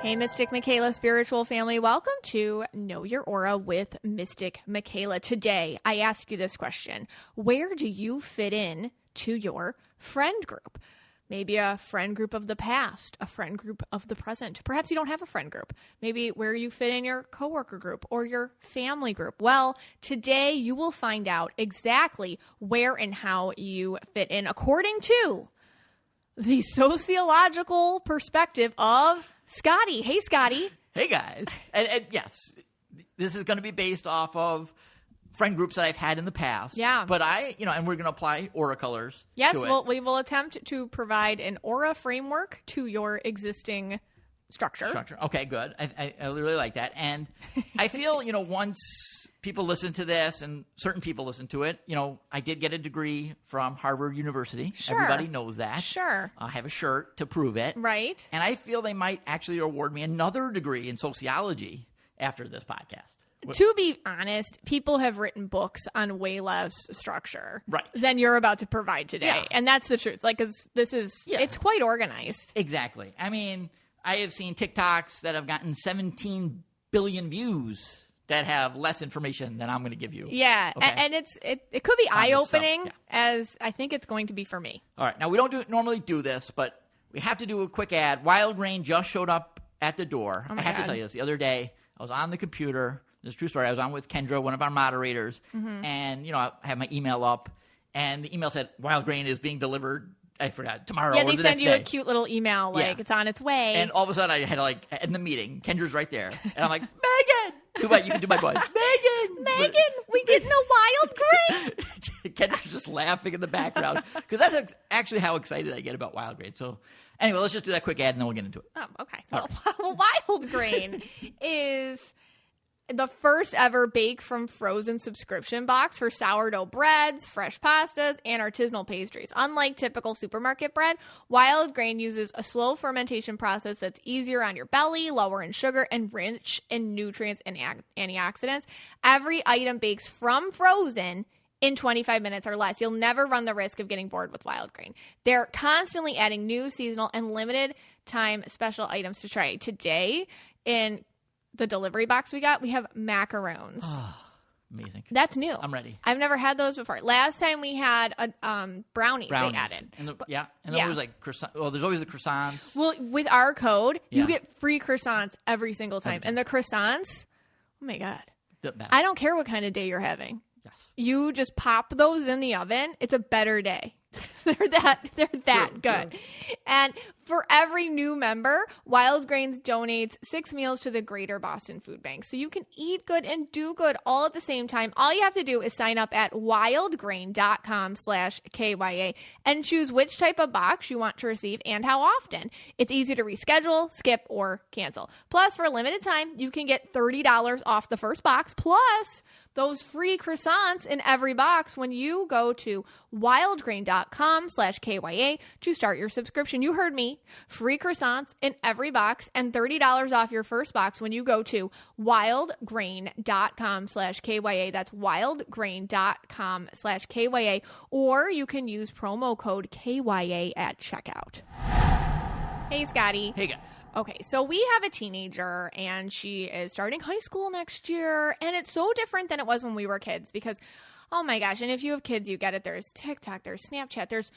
Hey, Mystic Michaela spiritual family. Welcome to Know Your Aura with Mystic Michaela. Today, I ask you this question. Where do you fit in to your friend group? Maybe a friend group of the past, a friend group of the present. Perhaps you don't have a friend group. Maybe where you fit in your coworker group or your family group. Well, today you will find out exactly where and how you fit in according to the sociological perspective of Scotty. Hey, Scotty. Hey, guys. And yes, this is going to be based off of friend groups that I've had in the past. Yeah. But and we're going to apply aura colors. Yes, to it. we will attempt to provide an aura framework to your existing structure. Okay, good. I really like that. And I feel, once people listen to this and certain people listen to it, I did get a degree from Harvard University. Sure. Everybody knows that. Sure. I have a shirt to prove it. Right. And I feel they might actually award me another degree in sociology after this podcast. To be honest, people have written books on way less structure than you're about to provide today. Yeah. And that's the truth. Like, 'cause this is, it's quite organized. Exactly. I mean, I have seen TikToks that have gotten 17 billion views that have less information than I'm going to give you. Yeah. Okay? And it could be eye-opening as I think it's going to be for me. All right. Now, we don't normally do this, but we have to do a quick ad. Wild Grain just showed up at the door. Oh I have to tell you this. The other day, I was on the computer. This is a true story. I was on with Kendra, one of our moderators, and, I have my email up, and the email said, Wild Grain is being delivered, I forgot, tomorrow or the next day. Yeah, they send you a cute little email, like, it's on its way. And all of a sudden, I had, in the meeting, Kendra's right there, and I'm like, Megan! You can do my voice. Megan, we getting a Wild Grain? Kendra's just laughing in the background, because that's actually how excited I get about Wild Grain. So, anyway, let's just do that quick ad, and then we'll get into it. Oh, okay. Well, Wild Grain is the first ever bake from frozen subscription box for sourdough breads, fresh pastas, and artisanal pastries. Unlike typical supermarket bread, Wild Grain uses a slow fermentation process that's easier on your belly, lower in sugar, and rich in nutrients and antioxidants. Every item bakes from frozen in 25 minutes or less. You'll never run the risk of getting bored with Wild Grain. They're constantly adding new seasonal and limited time special items to try. Today, in the delivery box we have macaroons. Oh, amazing. That's new. I'm ready. I've never had those before. Last time we had brownies they added. And there was croissant. Well, there's always the croissants. Well, with our code, you get free croissants every single time. And the croissants, oh my God. I don't care what kind of day you're having. Yes. You just pop those in the oven. It's a better day. They're that good. True. And for every new member, Wild Grains donates 6 meals to the Greater Boston Food Bank. So you can eat good and do good all at the same time. All you have to do is sign up at wildgrain.com/KYA and choose which type of box you want to receive and how often. It's easy to reschedule, skip, or cancel. Plus, for a limited time, you can get $30 off the first box, plus those free croissants in every box when you go to wildgrain.com/KYA to start your subscription. You heard me. Free croissants in every box and $30 off your first box when you go to wildgrain.com/KYA. That's wildgrain.com/KYA. Or you can use promo code KYA at checkout. Hey, Scotty. Hey, guys. Okay, so we have a teenager, and she is starting high school next year, and it's so different than it was when we were kids because, oh my gosh, and if you have kids, you get it. There's TikTok, there's Snapchat, there's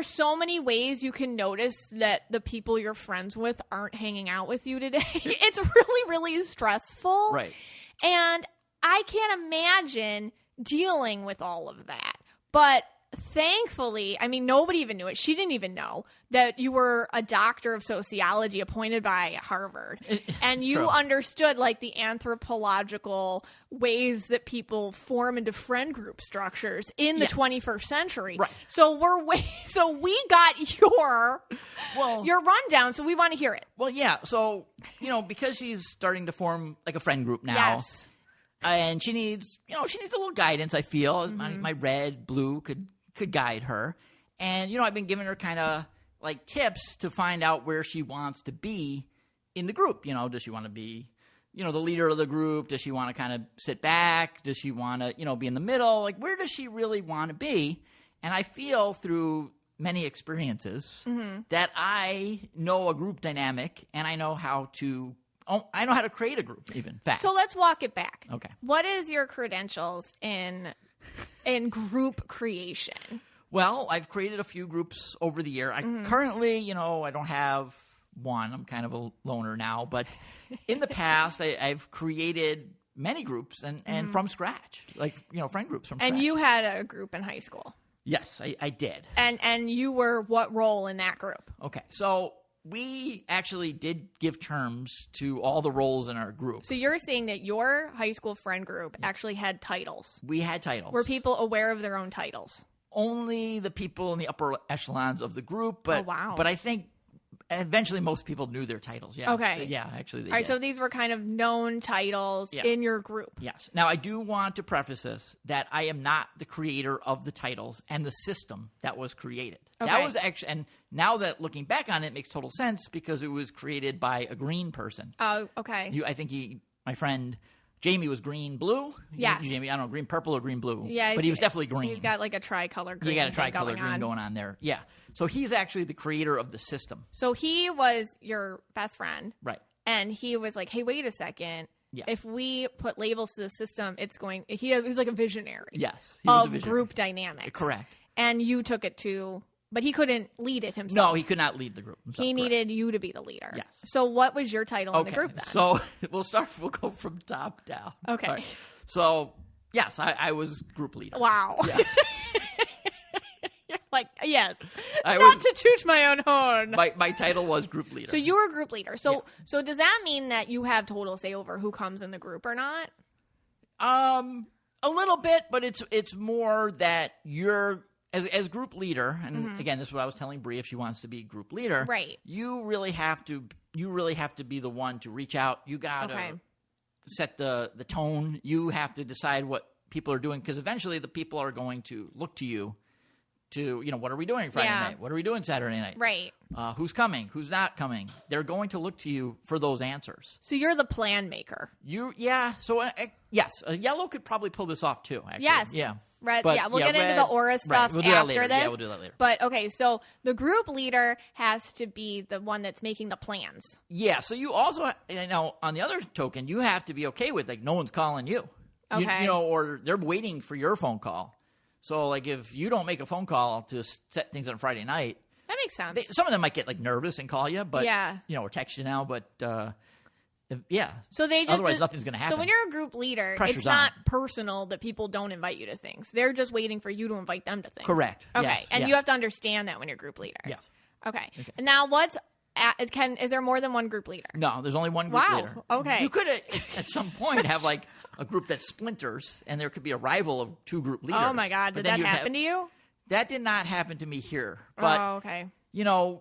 so many ways you can notice that the people you're friends with aren't hanging out with you today. It's really, really stressful. Right. And I can't imagine dealing with all of that. But thankfully, nobody even knew it. She didn't even know that you were a doctor of sociology appointed by Harvard. And you understood the anthropological ways that people form into friend group structures in the 21st century. Right. So we got your rundown, so we want to hear it. Well, yeah. So, because she's starting to form a friend group now. Yes. And she needs a little guidance, I feel. My red, blue could guide her. And, I've been giving her kind of tips to find out where she wants to be in the group. Does she want to be, the leader of the group? Does she want to kind of sit back? Does she want to, be in the middle? Where does she really want to be? And I feel through many experiences Mm-hmm. that I know a group dynamic, and I know how to create a group, even. Fact. So let's walk it back. Okay. What is your credentials in group creation? Well, I've created a few groups over the year. I currently, I don't have one. I'm kind of a loner now. But in the past, I've created many groups and from scratch, like, friend groups from scratch. And you had a group in high school. Yes, I did. And you were what role in that group? Okay, so we actually did give terms to all the roles in our group. So you're saying that your high school friend group actually had titles. We had titles. Were people aware of their own titles? Only the people in the upper echelons of the group. But, Oh, wow. But I think eventually most people knew their titles. Yeah. Okay. Yeah, actually they All right, did. so these were kind of known titles in your group. Yes. Now, I do want to preface this that I am not the creator of the titles and the system that was created. Okay. That was actually, and now that looking back on it, makes total sense because it was created by a green person. Oh, okay. I think my friend Jamie was green blue. Yes. Jamie, I don't know, green purple or green blue. Yeah, but he was definitely green. He's got like a tricolor green. You got a thing tricolor green going on there. Yeah. So he's actually the creator of the system. So he was your best friend. Right. And he was like, hey, wait a second. Yes. If we put labels to the system, he's like a visionary. Yes. He was a Of visionary. group dynamics. Correct. And you took it but he couldn't lead it himself. No, he could not lead the group himself. He correct. needed you to be the leader. Yes. So what was your title in the group then? So we'll go from top down. Okay. All right. So, yes, I was group leader. Wow. Yeah. You're like, yes. I Not was- to toot my own horn. My title was group leader. So you were a group leader. So does that mean that you have total say over who comes in the group or not? A little bit, but it's more that you're as group leader, and again, this is what I was telling Bree if she wants to be group leader. Right. You really have to be the one to reach out. You got to set the tone. You have to decide what people are doing because eventually the people are going to look to you to, what are we doing Friday night? What are we doing Saturday night? Right. Who's coming? Who's not coming? They're going to look to you for those answers. So you're the plan maker. So yes, a yellow could probably pull this off too, actually. Yes. Yeah. Red, But, we'll get into the aura stuff We'll do that after later. this. Yeah, we'll do that later. But okay, so the group leader has to be the one that's making the plans. Yeah, so you also, on the other token, you have to be okay with, no one's calling you. Okay. Or they're waiting for your phone call. So, if you don't make a phone call to set things on Friday night, That makes sense. some of them might get, nervous and call you, but, Yeah. Or text you now, but, So they just otherwise nothing's going to happen. So when you're a group leader, Pressure's it's not on. personal that people don't invite you to things. They're just waiting for you to invite them to things. Correct. Okay. Yes. And Yes. you have to understand that when you're group leader. Yes. Okay. And now is there more than one group leader? No, there's only one group Wow, leader. okay. You could, at some point, have, a group that splinters, and there could be a rival of two group leaders. Oh my God. But Did then that you'd happen to you? That did not happen to me here. But, Oh, okay.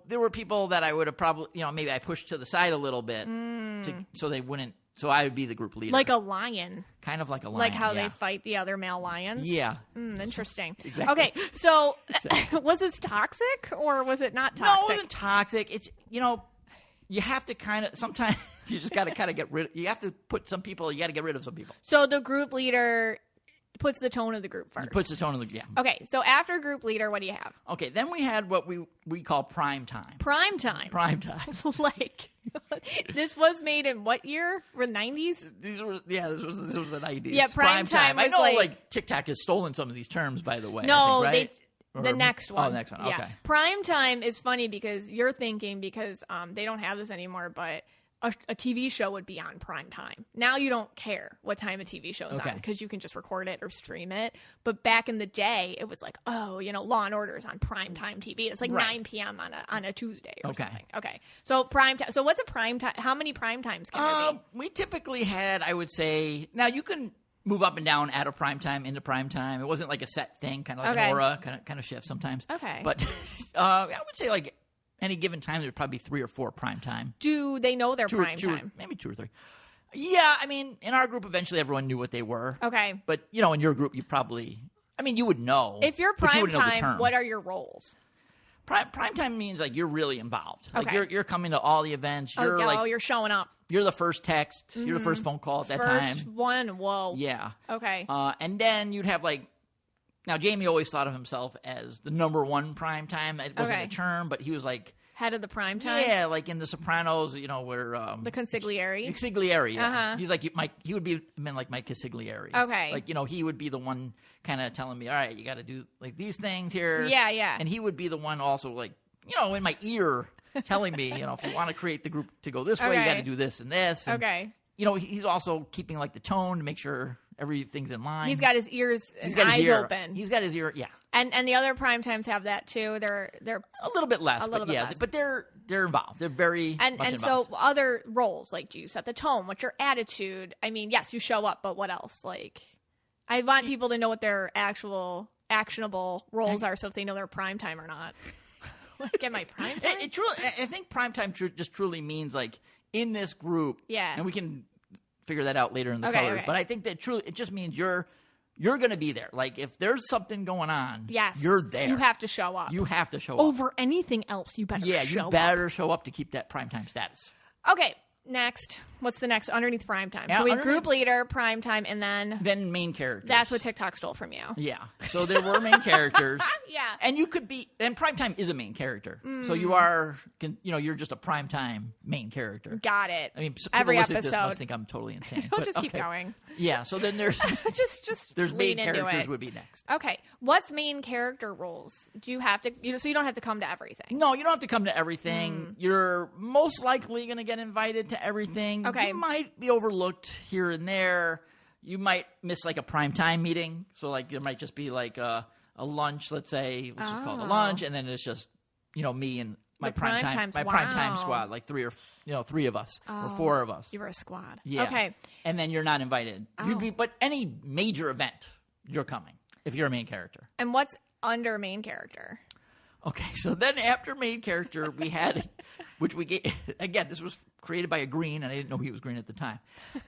there were people that I would have probably, maybe I pushed to the side a little bit so they wouldn't, so I would be the group leader. Like a lion. Kind of like a lion. Like how yeah. they fight the other male lions? Yeah. Interesting. Exactly. Okay, so Exactly. was this toxic or was it not No, toxic? it wasn't toxic. It's, you have to sometimes you just got to kind of you have to put some people, you got to get rid of some people. So the group leader puts the tone of the group first. Puts the tone of the, yeah. Okay, so after group leader, what do you have? Okay, then we had what we call prime time. Prime time. Prime time. Like, this was made in what year? The 90s? This was the 90s. Yeah, prime time I was know, like- TikTok has stolen some of these terms, by the way. No, I think, right? the next one. Oh, the next one. Yeah. Okay. Prime time is funny because you're thinking because they don't have this anymore, but a TV show would be on prime time. Now you don't care what time a TV show's Okay. on because you can just record it or stream it. But back in the day, it was like, Law and Order is on prime time TV. It's like Right. 9 p.m. on a Tuesday or Okay. something. Okay. So prime time. So what's a prime time? How many prime times can there be? We typically had, I would say, now you can move up and down out of prime time into prime time. It wasn't like a set thing, kind of like Okay. an aura, kind of shift sometimes. Okay. But I would say any given time there'd probably be 3 or 4 prime time. Do they know their prime time? Maybe 2 or 3. Yeah, I mean, in our group, eventually everyone knew what they were. Okay. But, in your group, you probably, you would know. If you're but you prime wouldn't know the time, term. what are your roles? Prime time means you're really involved. Like Okay. you're coming to all the events. You're You're showing up. you're the first text. You're the first phone call at that First time. one. Whoa. Yeah. Okay. And then you'd have Now, Jamie always thought of himself as the number one primetime. It wasn't a term, but he was like head of the primetime. Yeah, like in The Sopranos, where the consigliere. Consigliere. Yeah. He's like he would be like my consigliere. Okay. Like he would be the one kind of telling me, all right, you got to do like these things here. Yeah, yeah. And he would be the one also like in my ear telling me, if you want to create the group to go this way, you got to do this and this. And, okay. He's also keeping like the tone to make sure everything's in line. He's got his ears and eyes open. He's got his ear, yeah. And the other prime times have that too. They're a little bit less, but they're involved. They're very much involved. So other roles, like, do you set the tone? What's your attitude? I mean, yes, you show up, but what else? Like, I want people to know what their actual actionable roles are, so if they know they're prime time or not. Like, am I prime time? I think prime time just truly means like in this group. Yeah, and we can figure that out later in the colors. Okay. But I think that truly it just means you're going to be there. Like, if there's something going on, yes, you're there. You have to show up. You have to show up. Over anything else, you better show up. Yeah, you better show up to keep that primetime status. Okay, next. What's the next underneath primetime? Yeah, so we have group leader, primetime, and then main characters. That's what TikTok stole from you. Yeah. So there were main characters. Yeah. And you could be, and primetime is a main character. So you are, you're just a primetime main character. Got it. I mean, people every listen episode. To this must think I'm totally insane. We'll just keep going. Yeah. So then there's just there's main into characters it. Would be next. Okay. What's main character roles? Do you have to? So you don't have to come to everything. No, you don't have to come to everything. You're most likely going to get invited to everything. Okay. You might be overlooked here and there. You might miss like a primetime meeting. So like there might just be like a lunch, let's say, let's just call it a lunch, and then it's just me and my primetime squad, like three of us or four of us. You were a squad. Yeah. Okay. And then you're not invited. But any major event, you're coming if you're a main character. And what's under main character? Okay, so then after main character, we had, which we gave, again, this was created by a green, and I didn't know he was green at the time.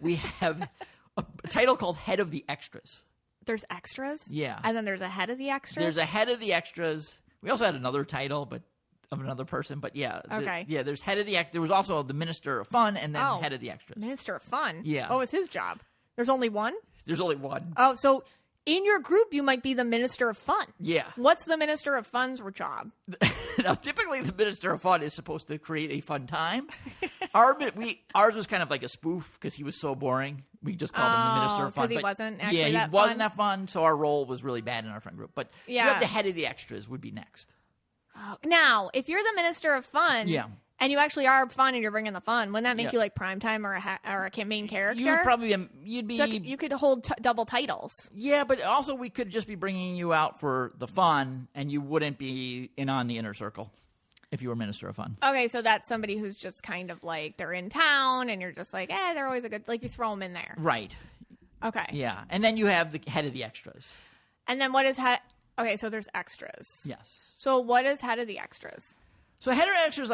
We have a title called Head of the Extras. There's extras? Yeah. And then there's a head of the extras? There's a head of the extras. We also had another title, but of another person, but yeah. Okay. There's head of the extras. There was also the Minister of Fun, and then head of the extras. Minister of Fun? Yeah. What was his job? There's only one? There's only one. Oh, so in your group, you might be the Minister of Fun. Yeah. What's the Minister of Fun's job? Now, typically, the Minister of Fun is supposed to create a fun time. Ours was kind of like a spoof because he was so boring. We just called him the Minister of Fun. Because he wasn't actually he that wasn't fun? that fun, so our role was really bad in our friend group. But you have the head of the extras would be next. Now, if you're the Minister of Fun, and you actually are fun and you're bringing the fun, wouldn't that make you like primetime or a main character? You would probably you'd be. So you could hold double titles. Yeah, but also we could just be bringing you out for the fun, and you wouldn't be on the inner circle if you were Minister of Fun. Okay, so that's somebody who's just kind of like they're in town, and you're just like, they're always a good. Like you throw them in there, right? Okay. Yeah, and then you have the head of the extras. And then what is head? Okay, so there's extras. Yes. So what is head of the extras? So head of the extras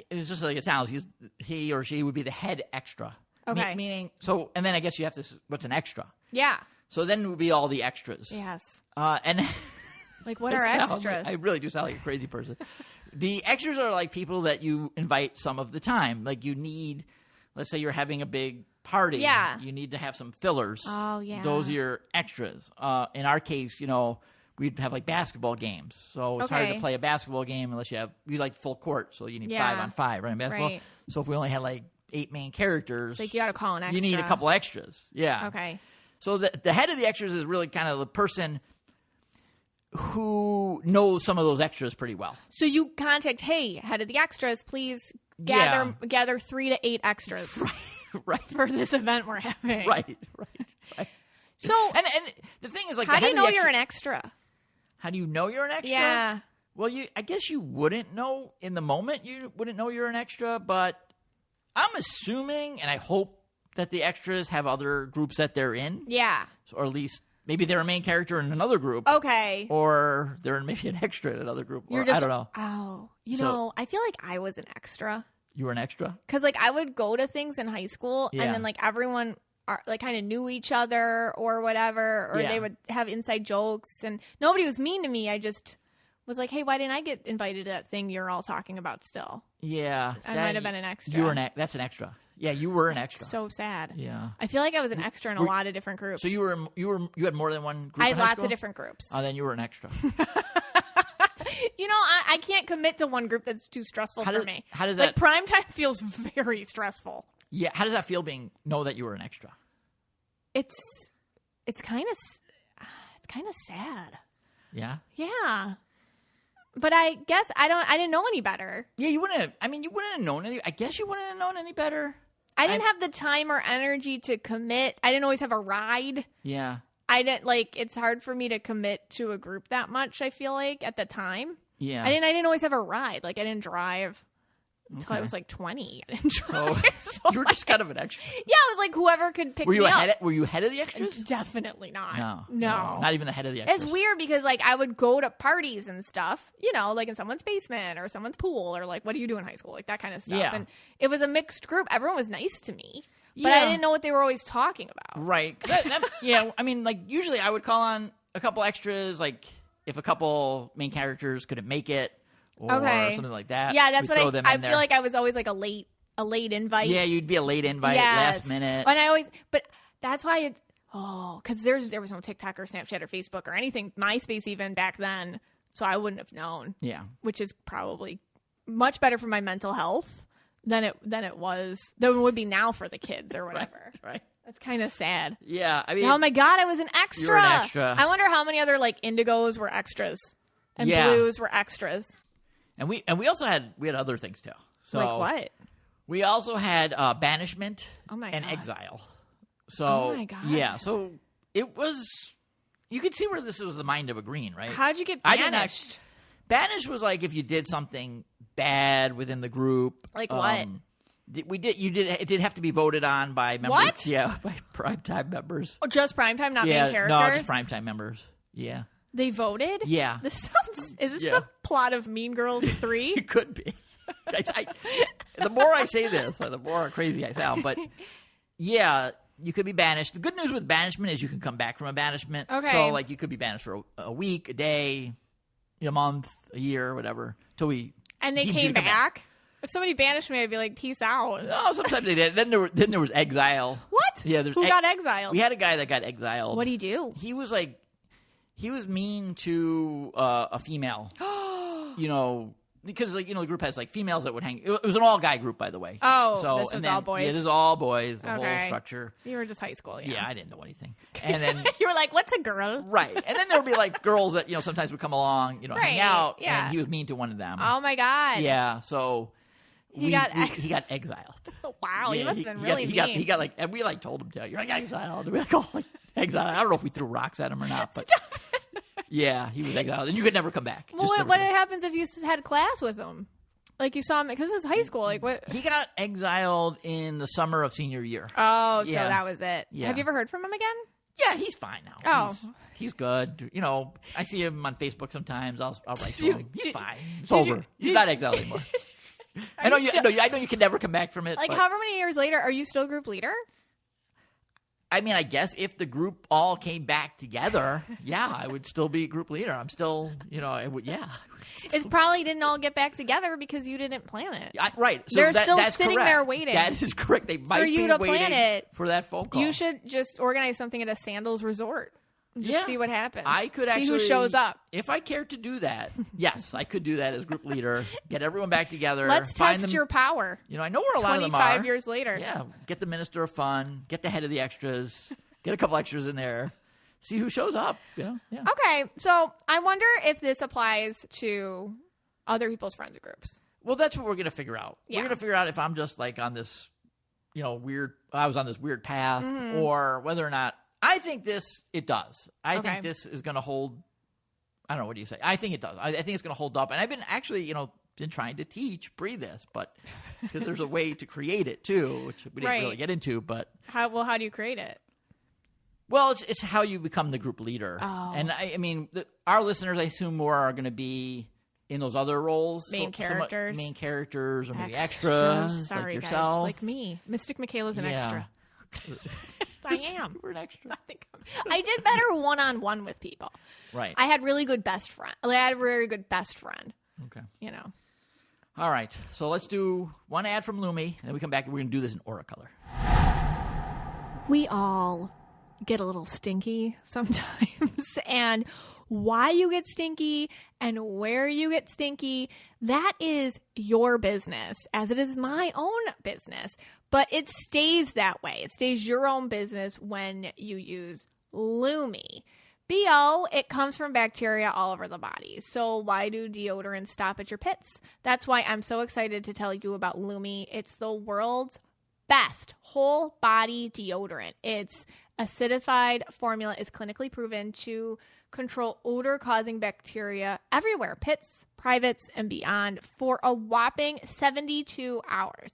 it's just like it sounds. He or she would be the head extra. Okay. Meaning, so, and then I guess you have to, what's an extra? Yeah. So then it would be all the extras. Yes. And like, what are extras? I really do sound like a crazy person. The extras are like people that you invite some of the time. Like you need, let's say you're having a big party. Yeah. You need to have some fillers. Oh, yeah. Those are your extras. In our case, we'd have like basketball games. So it's hard to play a basketball game unless we like full court. So you need 5-on-5, right? In basketball. Right. So if we only had like 8 main characters. It's like you got to call an extra. You need a couple extras. Yeah. Okay. So the head of the extras is really kind of the person who knows some of those extras pretty well. So you contact, hey, head of the extras, please gather 3 to 8 extras. Right. For this event we're having. Right. So and the thing is, like, how do you know you're an extra? How do you know you're an extra? Yeah. Well, I guess you wouldn't know in the moment. You wouldn't know you're an extra, but I'm assuming, and I hope that the extras have other groups that they're in. Yeah. Or at least maybe they're a main character in another group. Okay. Or they're maybe an extra in another group. I don't know. Oh, know, I feel like I was an extra. You were an extra? Because like I would go to things in high school, and then like everyone like kind of knew each other or whatever, or they would have inside jokes, and nobody was mean to me. I just was like, hey, why didn't I get invited to that thing you're all talking about still? Yeah. I might have been an extra. You were that's an extra. Yeah, you were an extra. So sad. Yeah. I feel like I was an extra in a lot of different groups. So you had more than one group I in had high lots school? of different groups. Oh, then you were an extra. I can't commit to one group that's too stressful for me. How does that... Like, prime time feels very stressful. Yeah, how does that feel know that you were an extra? It's kind of sad. Yeah? Yeah. But I guess I didn't know any better. Yeah, you wouldn't have known any... I guess you wouldn't have known any better. I didn't have the time or energy to commit. I didn't always have a ride. Yeah. I didn't it's hard for me to commit to a group that much, I feel like, at the time. Yeah. I didn't always have a ride. Like, I didn't drive until I was like 20. I didn't drive. So you were just kind of an extra. Yeah, I was like whoever could pick me up. Were you ahead of the extras? Definitely not. No. Not even the head of the extras. It's weird because like I would go to parties and stuff, like in someone's basement or someone's pool or like what do you do in high school? Like that kind of stuff. Yeah. And it was a mixed group. Everyone was nice to me. But I didn't know what they were always talking about. Right. Yeah, I mean, like, usually I would call on a couple extras, like, if a couple main characters couldn't make it or something like that. Yeah, that's what I feel like I was always like a late invite. Yeah, you'd be a late invite, last minute. And but that's why because there was no TikTok or Snapchat or Facebook or anything, MySpace even back then, so I wouldn't have known. Yeah. Which is probably much better for my mental health than it would be now for the kids or whatever. Right. That's kind of sad. Yeah, I mean, oh my god, I was an extra. You were an extra. I wonder how many other like indigos were extras and blues were extras. And we also had other things too. So like what? We also had banishment and God. exile. So oh my god. Yeah, so it was. You could see where this was the mind of a green, right? How'd you get banished? Banished was like if you did something bad within the group. Like what? It did have to be voted on by members. What? Yeah, by primetime members. Oh, just primetime, not main characters? No, just primetime members. Yeah. They voted? Yeah. Is this the plot of Mean Girls 3? It could be. The more I say this, the more crazy I sound. But yeah, you could be banished. The good news with banishment is you can come back from a banishment. Okay. So like you could be banished for a week, a day, a month, a year, whatever, till we. And they came back? If somebody banished me, I'd be like, peace out. No, sometimes they did. Then there was exile. What? Yeah, who got exiled? We had a guy that got exiled. What did he do? He was mean to a female. Because the group has like females that would hang. It was an all guy group, by the way. Oh, so this was all boys. Yeah, this is all boys. The whole structure. You were just high school. Yeah, I didn't know anything. And then you were like, "What's a girl?" Right. And then there would be like girls that sometimes would come along, hang out. Yeah. And he was mean to one of them. Oh my god. Yeah. So he got exiled. Wow, he must have been really mean. He got and we told him to. You're like exiled. And we exiled. I don't know if we threw rocks at him or not, but yeah, he was exiled, and you could never come back. Well, what happens if you had class with him? Like you saw him because this is high school. Like what? He got exiled in the summer of senior year. Oh, so that was it. Yeah. Have you ever heard from him again? Yeah, he's fine now. Oh, he's good. I see him on Facebook sometimes. I'll write to him. He's fine. It's over. He's not exiled anymore. I know you can never come back from it. Like however many years later, are you still group leader? I mean, I guess if the group all came back together, I would still be group leader. I'm still, I would, It probably didn't all get back together because you didn't plan it. Right. So they're still that's sitting correct. there waiting. That is correct. They might for you to waiting plan it for that phone call. You should just organize something at a Sandals resort. Just see what happens. I could see who shows up. If I cared to do that, yes, I could do that as group leader. Get everyone back together. Let's test your power. I know where a lot of them are. 25 years later. Yeah. Get the minister of fun. Get the head of the extras. Get a couple extras in there. See who shows up. Yeah. Okay. So I wonder if this applies to other people's friends or groups. Well, that's what we're going to figure out. Yeah. We're going to figure out if I'm just like on this, I was on this weird path or whether or not. I think it does. I think this is going to hold. I don't know. What do you say? I think it does. I think it's going to hold up. And I've been actually, been trying to teach this, but because there's a way to create it too, which we didn't really get into. But how do you create it? Well, it's how you become the group leader. Oh. And I mean, our listeners, I assume more are going to be in those other roles. Main characters or maybe extras. Sorry, like yourself. guys. Like me. Mystic Michaela's an extra. I am. You were an extra. I did better one-on-one with people. Right. I had really good best friend. I had a very good best friend. Okay. All right. So let's do one ad from Lumi, and then we come back and we're going to do this in Aura Color. We all get a little stinky sometimes, and why you get stinky and where you get stinky, that is your business, as it is my own business. But it stays that way. It stays your own business when you use Lumi. BO, it comes from bacteria all over the body. So why do deodorants stop at your pits? That's why I'm so excited to tell you about Lumi. It's the world's best whole body deodorant. Its acidified formula is clinically proven to control odor-causing bacteria everywhere, pits, privates, and beyond, for a whopping 72 hours.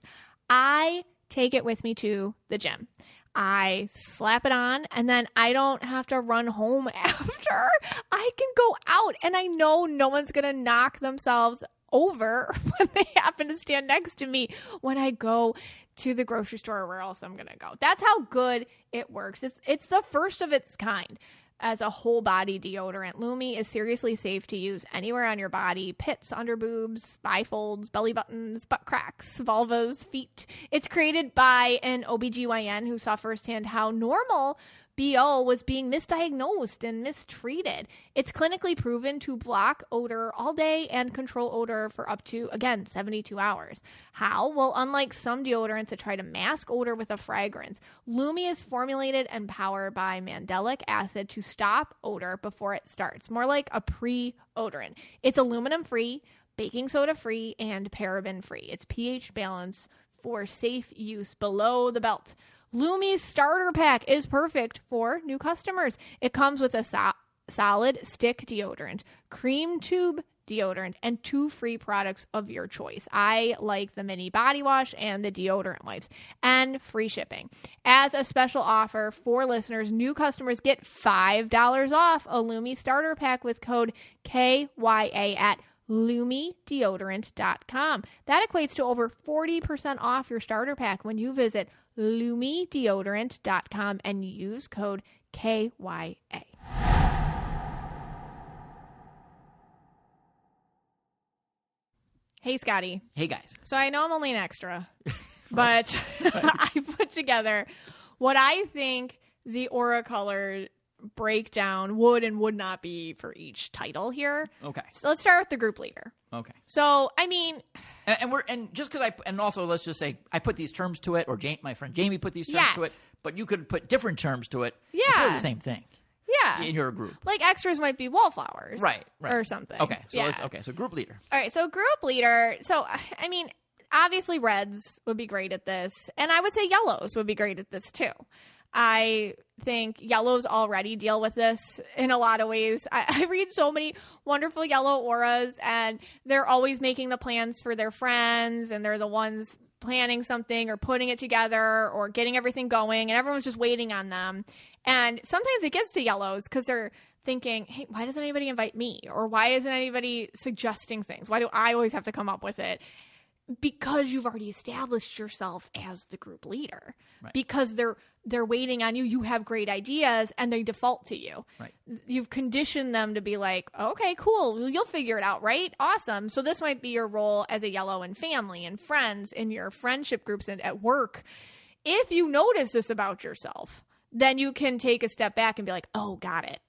I take it with me to the gym. I slap it on, and then I don't have to run home after. I can go out, and I know no one's going to knock themselves over when they happen to stand next to me when I go to the grocery store or where else I'm going to go. That's how good it works. It's the first of its kind as a whole body deodorant. Lumi is seriously safe to use anywhere on your body: pits, under boobs, thigh folds, belly buttons, butt cracks, vulvas, feet. It's created by an OBGYN who saw firsthand how normal BO was being misdiagnosed and mistreated. It's clinically proven to block odor all day and control odor for up to, again, 72 hours. How? Well, unlike some deodorants that try to mask odor with a fragrance, Lumi is formulated and powered by mandelic acid to stop odor before it starts, more like a pre-odorant. It's aluminum-free, baking soda-free, and paraben-free. It's pH balanced for safe use below the belt. Lumi's starter pack is perfect for new customers. It comes with a solid stick deodorant, cream tube deodorant, and 2 free products of your choice. I like the mini body wash and the deodorant wipes, and free shipping. As a special offer for listeners, new customers get $5 off a Lumi starter pack with code KYA at LumiDeodorant.com. That equates to over 40% off your starter pack when you visit LumiDeodorant.com and use code KYA. Hey, Scotty. Hey, guys. So I know I'm only an extra, but I put together what I think the Aura Color breakdown would and would not be for each title here. Okay. So let's start with the group leader. Okay. So, I mean, and just because also let's just say I put these terms to it, or my friend Jamie put these terms to it, but you could put different terms to it. Yeah. It's really the same thing. Yeah. In your group. Like extras might be wallflowers. Right. Or something. Okay. So so group leader. All right. So group leader. So, I mean, obviously reds would be great at this. And I would say yellows would be great at this too. I think yellows already deal with this in a lot of ways. I read so many wonderful yellow auras, and they're always making the plans for their friends, and they're the ones planning something or putting it together or getting everything going, and everyone's just waiting on them. And sometimes it gets to yellows because they're thinking, hey, why doesn't anybody invite me? Or why isn't anybody suggesting things? Why do I always have to come up with it? Because you've already established yourself as the group leader. Right. Because they're waiting on you. You have great ideas, and they default to you. Right. You've conditioned them to be like, okay, cool. You'll figure it out, right? Awesome. So this might be your role as a yellow in family and friends, in your friendship groups and at work. If you notice this about yourself, then you can take a step back and be like, oh, got it.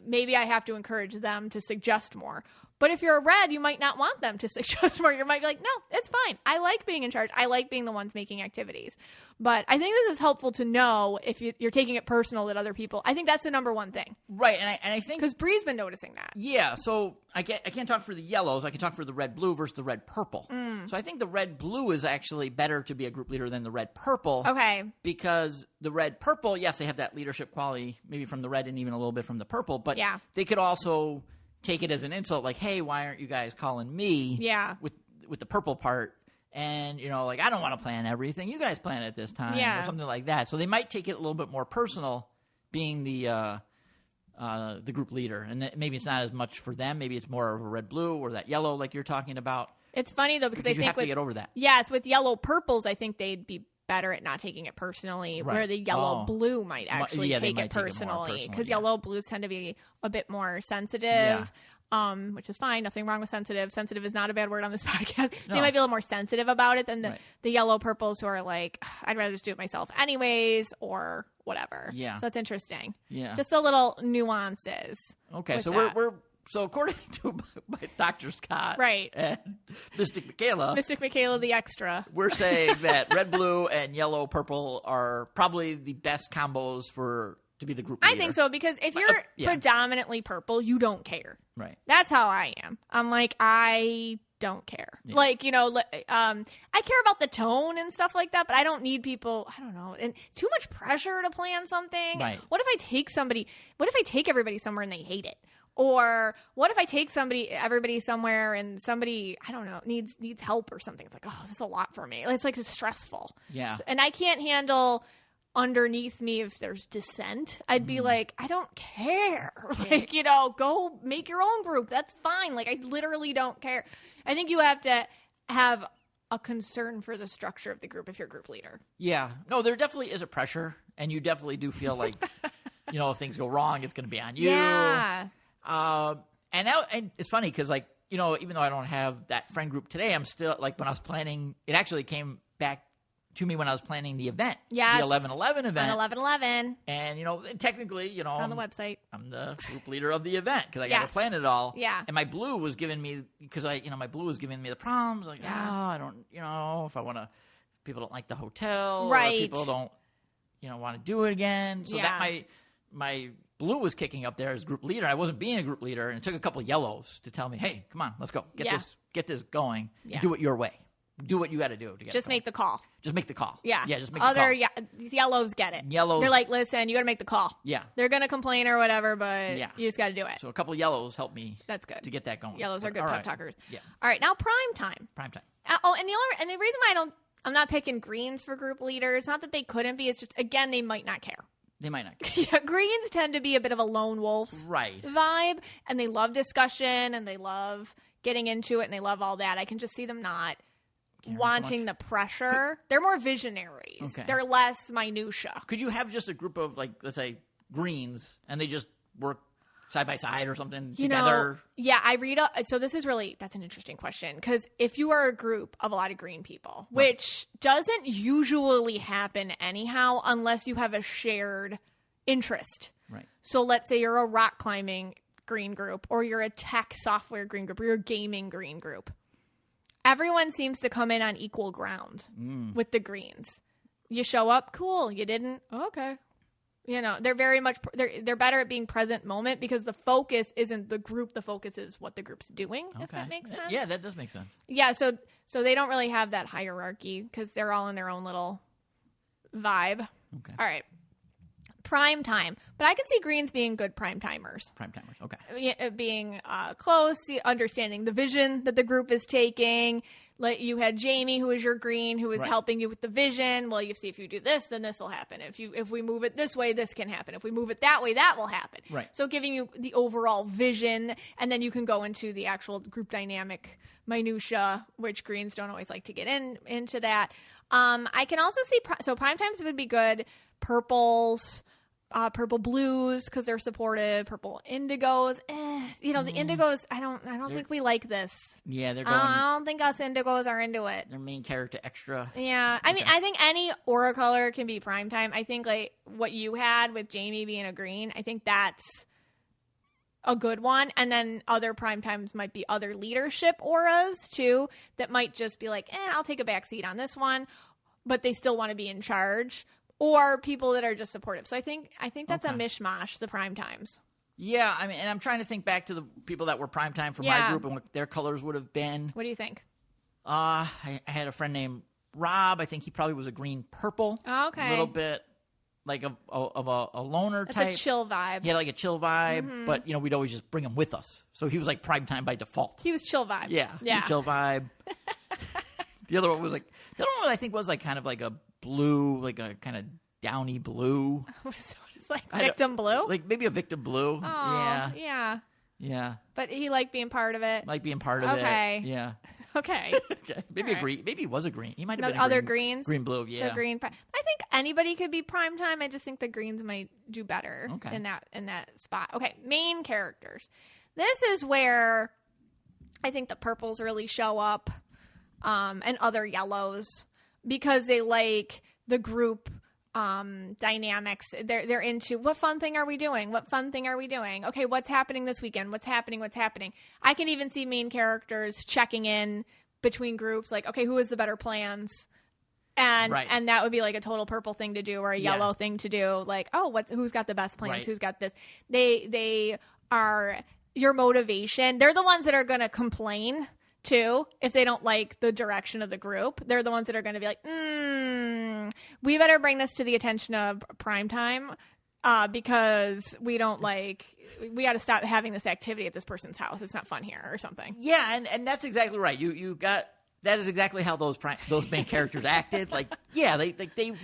Maybe I have to encourage them to suggest more. But if you're a red, you might not want them to suggest more. You might be like, no, it's fine. I like being in charge. I like being the ones making activities. But I think this is helpful to know if you're taking it personal that other people. I think that's the number one thing. Right, and I think because Bree's been noticing that. Yeah, so I can't talk for the yellows. I can talk for the red blue versus the red purple. So I think the red blue is actually better to be a group leader than the red purple. Okay, because the red purple, yes, they have that leadership quality, maybe from the red and even a little bit from the purple. But they could also take it as an insult, like, hey, why aren't you guys calling me? Yeah. With the purple part, and like, I don't want to plan everything. You guys plan it this time, or something like that. So they might take it a little bit more personal, being the group leader, and maybe it's not as much for them. Maybe it's more of a red blue or that yellow, like you're talking about. It's funny though because I you think have to get over that. Yes, with yellow purples, I think they'd be better at not taking it personally, where the yellow blue might actually take it personally, because yellow blues tend to be a bit more sensitive. which is fine. Nothing wrong with sensitive. Sensitive is not a bad word on this podcast. No. They might be a little more sensitive about it than Right. the yellow purples who are like, I'd rather just do it myself anyways, or whatever. Yeah. So that's interesting. Yeah. Just the little nuances. Okay, with so that. we're so according to my Dr. Scott Right. and Mystic Michaela, Mystic Michaela the extra. we're saying that red, blue, and yellow, purple are probably the best combos to be the group leader. I think so, because if you're yeah. predominantly purple, you don't care. Right. That's how I am. I'm like, I don't care. Yeah. Like, I care about the tone and stuff like that, but I don't need people, I don't know, and too much pressure to plan something. Right. What if I take everybody somewhere and they hate it? Or what if I take everybody somewhere and somebody, I don't know, needs help or something? It's like, oh, this is a lot for me. It's like it's stressful. Yeah. And I can't handle underneath me if there's dissent. I'd be like, I don't care. Like, go make your own group. That's fine. Like, I literally don't care. I think you have to have a concern for the structure of the group if you're group leader. Yeah. No, there definitely is a pressure, and you definitely do feel like, if things go wrong, it's going to be on you. Yeah. And it's funny because, like, even though I don't have that friend group today, I'm still, like, when I was planning, it actually came back to me when I was planning the event. Yes. The 11/11 event. On 11/11. And, technically, It's on the website. I'm the group leader of the event because I got to Yes. plan it all. Yeah. And my blue was giving me, because my blue was giving me the problems. Like, I don't, if I want to, people don't like the hotel. Right. Or people don't, want to do it again. So that my blue was kicking up there as group leader. I wasn't being a group leader, and it took a couple yellows to tell me, hey, come on, let's go. Get this going. Yeah. Do it your way. Do what you got to do to get Just it going. make the call. Just make the call. Yeah. Yeah, just make the call. Yellows get it. Yellows. They're like, listen, you got to make the call. Yeah. They're going to complain or whatever, but Yeah. you just got to do it. So a couple yellows helped me That's good. to get that going. Yellows are good All pep right. talkers. Yeah. All right, now prime time. Prime time. And the reason why I'm not picking greens for group leaders, not that they couldn't be, it's just, again, they might not care. They might not care. Yeah, greens tend to be a bit of a lone wolf Right. vibe, and they love discussion, and they love getting into it, and they love all that. I can just see them not Caring so wanting the pressure. They're more visionaries. Okay. They're less minutia. Could you have just a group of, like, let's say, greens, and they just work side by side or something together? So this is that's an interesting question, because if you are a group of a lot of green people, which doesn't usually happen anyhow unless you have a shared interest. Right. So let's say you're a rock climbing green group, or you're a tech software green group, or you're a gaming green group. Everyone seems to come in on equal ground with the greens. You show up, cool. You didn't, okay. They're very much they're better at being present moment, because the focus isn't the group. The focus is what the group's doing. Okay. If that makes sense. Yeah, that does make sense. Yeah. So they don't really have that hierarchy, because they're all in their own little vibe. Okay. All right. Prime time, but I can see greens being good prime timers. Prime timers. Okay. Being close, understanding the vision that the group is taking. Like, you had Jamie, who is your green, who is helping you with the vision. Well, you see, if you do this, then this will happen. If we move it this way, this can happen. If we move it that way, that will happen. Right. So giving you the overall vision, and then you can go into the actual group dynamic minutia, which greens don't always like to get into that. I can also see prime times would be good. Purples. Purple blues, because they're supportive. Purple indigos, the indigos. I don't think we like this. Yeah, they're going. I don't think us indigos are into it. Their main character extra. Yeah, I mean, I think any aura color can be primetime. I think like what you had with Jamie being a green, I think that's a good one. And then other primetimes might be other leadership auras too, that might just be like, I'll take a back seat on this one, but they still want to be in charge. Or people that are just supportive. So I think that's a mishmash, the prime times. Yeah, I mean, and I'm trying to think back to the people that were primetime for my group and what their colors would have been. What do you think? I had a friend named Rob. I think he probably was a green purple. Oh, okay. A little bit like of a loner type. That's a chill vibe. He had like a chill vibe, but we'd always just bring him with us. So he was like primetime by default. He was chill vibe. Yeah. He was chill vibe. The other one I think was like kind of like a blue, like a kind of downy blue. What is like victim blue? Like maybe a victim blue. Oh, yeah. Yeah. But he liked being part of it. Like being part of it. Okay. Yeah. Okay. Okay. Maybe a green. Maybe he was a green. He might have been other green, greens. Green blue. Yeah. So green. I think anybody could be prime time. I just think the greens might do better in that spot. Okay. Main characters. This is where I think the purples really show up, and other yellows, because they like the group dynamics. They're into, what fun thing are we doing? What fun thing are we doing? Okay, what's happening this weekend? What's happening? I can even see main characters checking in between groups, like, okay, who has the better plans? And that would be like a total purple thing to do, or a yellow thing to do. Like, oh, who's got the best plans? Right. Who's got this? They are your motivation. They're the ones that are going to complain too if they don't like the direction of the group. They're the ones that are going to be like, we better bring this to the attention of primetime, because we got to stop having this activity at this person's house. It's not fun here, or something. Yeah, and that's exactly right. You got. That is exactly how those main characters acted. Like, yeah, they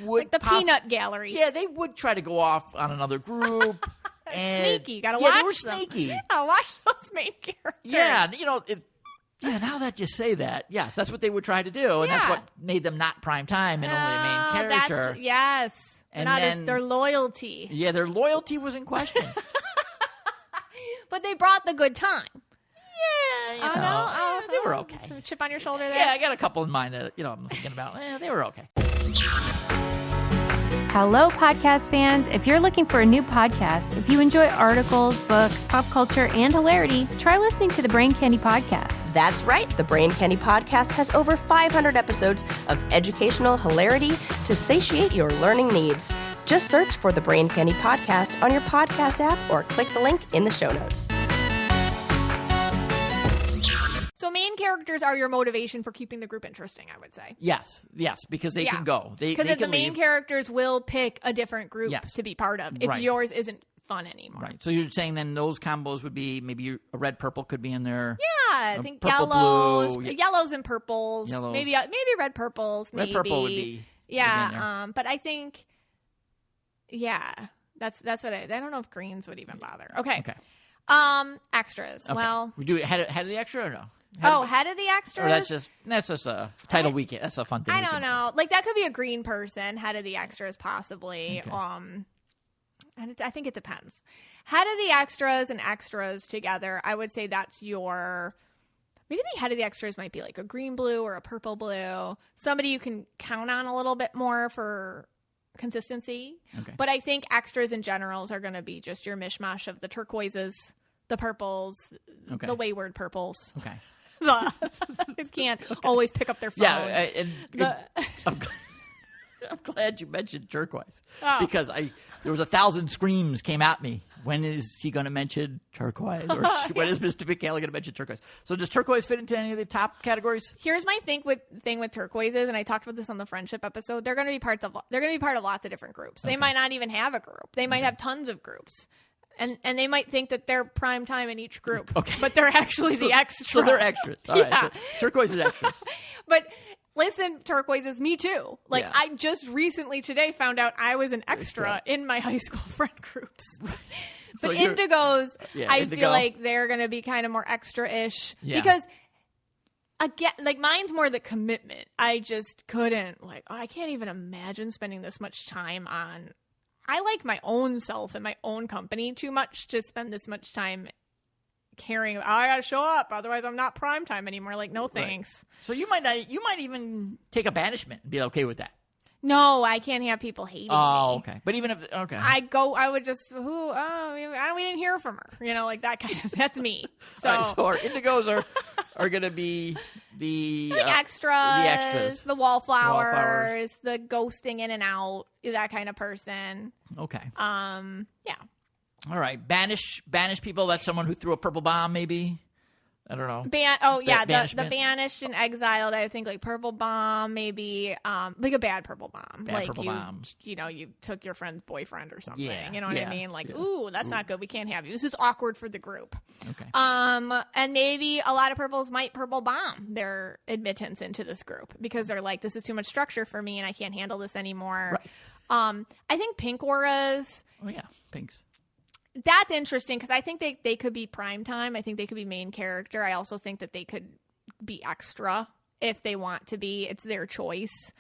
would, like the peanut gallery. Yeah, they would try to go off on another group. And sneaky, gotta watch. They were them. sneaky. Yeah, watch those main characters. Yeah, now that you say that, yes, that's what they would try to do, and that's what made them not prime time and only a main character. Yes, and then, their loyalty. Yeah, their loyalty was in question. But they brought the good time. Yeah, they were okay. Some chip on your shoulder there? Yeah, I got a couple in mind that I'm thinking about. They were okay. Hello, podcast fans. If you're looking for a new podcast, if you enjoy articles, books, pop culture, and hilarity, try listening to the Brain Candy Podcast. That's right. The Brain Candy Podcast has over 500 episodes of educational hilarity to satiate your learning needs. Just search for the Brain Candy Podcast on your podcast app or click the link in the show notes. So main characters are your motivation for keeping the group interesting, I would say. Yes, because they can go. Because the main characters will pick a different group to be part of if yours isn't fun anymore. Right. So you're saying then those combos would be maybe a red purple could be in there. Yeah, I think purple, yellows and purples. Yellows. Maybe red purples. Red purple would be. Yeah. But I think. Yeah, that's what I don't know if greens would even bother. Okay. Extras. Okay. Well, we do head of the extra or no? Head of the extras? Or that's just a title weekend. That's a fun thing. I don't know. Like, that could be a green person. Head of the extras, possibly. Okay. And I think it depends. Head of the extras and extras together, I would say that's your... Maybe the head of the extras might be like a green blue or a purple blue. Somebody you can count on a little bit more for consistency. Okay. But I think extras in generals are going to be just your mishmash of the turquoises, the purples, the wayward purples. Okay. Who can't always pick up their phone. Yeah, I'm glad you mentioned turquoise because there was 1,000 screams came at me. When is he going to mention turquoise? Or when is Mr. Michaela going to mention turquoise? So does turquoise fit into any of the top categories? Here's my thing with turquoises, and I talked about this on the friendship episode. They're going to be part of lots of different groups. They might not even have a group. They might have tons of groups. And they might think that they're prime time in each group, but they're actually the extras. So they're extras. All right, so turquoise is extras. But listen, turquoises, me too. Like, I just recently today found out I was an extra in my high school friend groups. Right. But so indigos, I feel like they're going to be kind of more extra-ish. Yeah. Because, again, like, mine's more the commitment. I just couldn't, I can't even imagine spending this much time on... I like my own self and my own company too much to spend this much time caring about, I gotta show up, otherwise I'm not primetime anymore. Like, no thanks. Right. So you might even take a banishment and be okay with that. No, I can't have people hating me. Oh, okay. But even if I would just we didn't hear from her. Like that kind of, that's me. So, right, so our indigos are gonna be the extras, the wallflowers, the ghosting in and out, that kind of person. Okay. Yeah. All right. Banish people. That's someone who threw a purple bomb, maybe. I don't know. The banished and exiled. I think like purple bomb, maybe like a bad purple bomb. You took your friend's boyfriend or something. Yeah, you know what I mean? Like, ooh, that's not good. We can't have you. This is awkward for the group. Okay. And maybe a lot of purples might purple bomb their admittance into this group because they're like, this is too much structure for me and I can't handle this anymore. Right. I think pink auras. Oh yeah, pinks. That's interesting because I think they could be primetime. I think they could be main character. I also think that they could be extra if they want to be. It's their choice,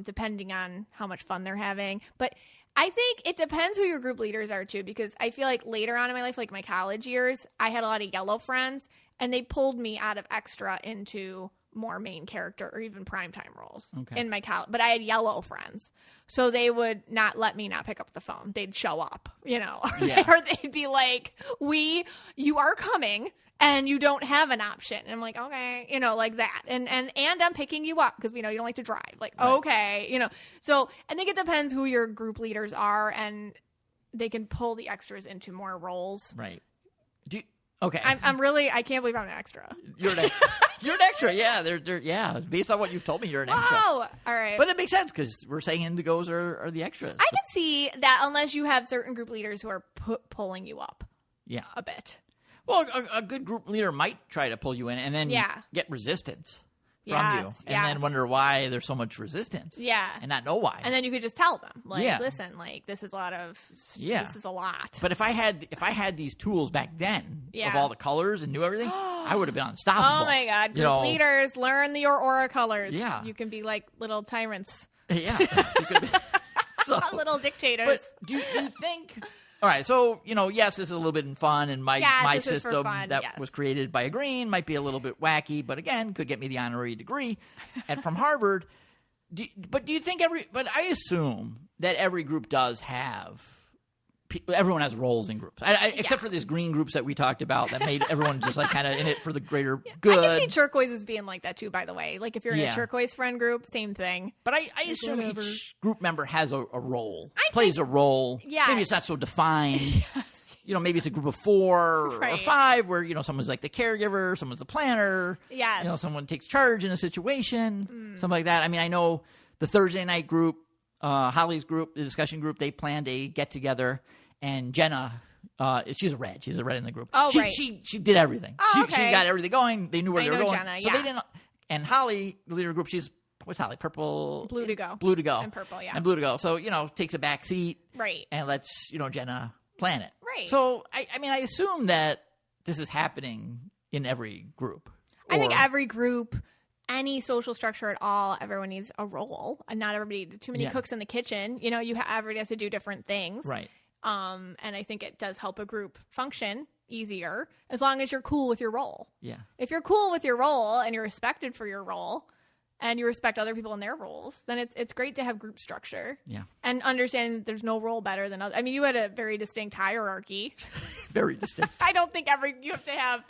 depending on how much fun they're having. But I think it depends who your group leaders are too, because I feel like later on in my life, like my college years, I had a lot of yellow friends, and they pulled me out of extra into more main character or even primetime roles in my college. But I had yellow friends, so they would not let me not pick up the phone. They'd show up, or they'd be like, you are coming and you don't have an option. And I'm like, okay, like that. And I'm picking you up because we know you don't like to drive. Like, okay, So I think it depends who your group leaders are, and they can pull the extras into more roles. Right. Okay. I can't believe I'm an extra. You're an extra. You're an extra. Yeah. They're based on what you've told me, you're an extra. Oh, all right. But it makes sense because we're saying indigos are the extras. I can see that unless you have certain group leaders who are pulling you up. Yeah. A bit. Well, a good group leader might try to pull you in and then get resistance from you, and then wonder why there's so much resistance. Yeah. And not know why. And then you could just tell them, like, listen, like, this is a lot of, this is a lot. But if I had these tools back then of all the colors and knew everything, I would have been unstoppable. Oh my God. Group leaders, learn your aura colors. Yeah. You can be like little tyrants. Yeah. You could be, little dictators. But do you think... All right, so, yes, this is a little bit fun, and my system that was created by a Green might be a little bit wacky, but again, could get me the honorary degree from Harvard. Do you think I assume that every group does have, everyone has roles in groups, except for these green groups that we talked about that made everyone just like kind of in it for the greater good. I can see turquoise as being like that too, by the way. Like if you're in a turquoise friend group, same thing. But I assume each group member has a role, plays a role. Yeah. Maybe it's not so defined. Yes. Maybe it's a group of 4 or 5 where, someone's like the caregiver, someone's the planner. Yes. Someone takes charge in a situation, something like that. I mean, I know the Thursday night group, Holly's group, the discussion group, they planned a get-together. And Jenna, she's a red in the group. Oh, right. She did everything. Oh, she got everything going. They knew where they were going. Jenna, so they didn't. And Holly, the leader of the group, what's Holly? Purple. Blue to go. Blue to go. And purple, yeah. And blue to go. So, takes a back seat. Right. And lets, Jenna plan it. Right. So, I assume that this is happening in every group. I think every group, any social structure at all, everyone needs a role. And not everybody, too many cooks in the kitchen. Everybody has to do different things. Right. And I think it does help a group function easier as long as you're cool with your role. Yeah. If you're cool with your role and you're respected for your role and you respect other people in their roles, then it's great to have group structure. Yeah. And understand there's no role better than others. I mean, you had a very distinct hierarchy. Very distinct. I don't think you have to have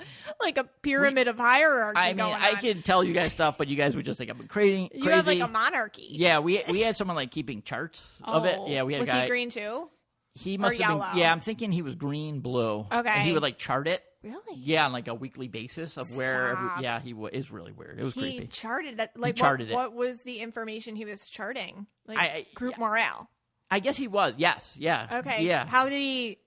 like a pyramid of hierarchy. I mean, I can tell you guys stuff, but you guys would just think I'm crazy. You have like a monarchy. Yeah, we had someone like keeping charts of it. Yeah, we had was a guy. Was he green too? He must have been. Yeah, I'm thinking he was green, blue. Okay. And he would like chart it. Really? Yeah, on like a weekly basis of where. Is really weird. It was he creepy. He charted that. Like he charted it. What was the information he was charting? Like group morale. I guess he was. Yes. Yeah. Okay. Yeah. How did he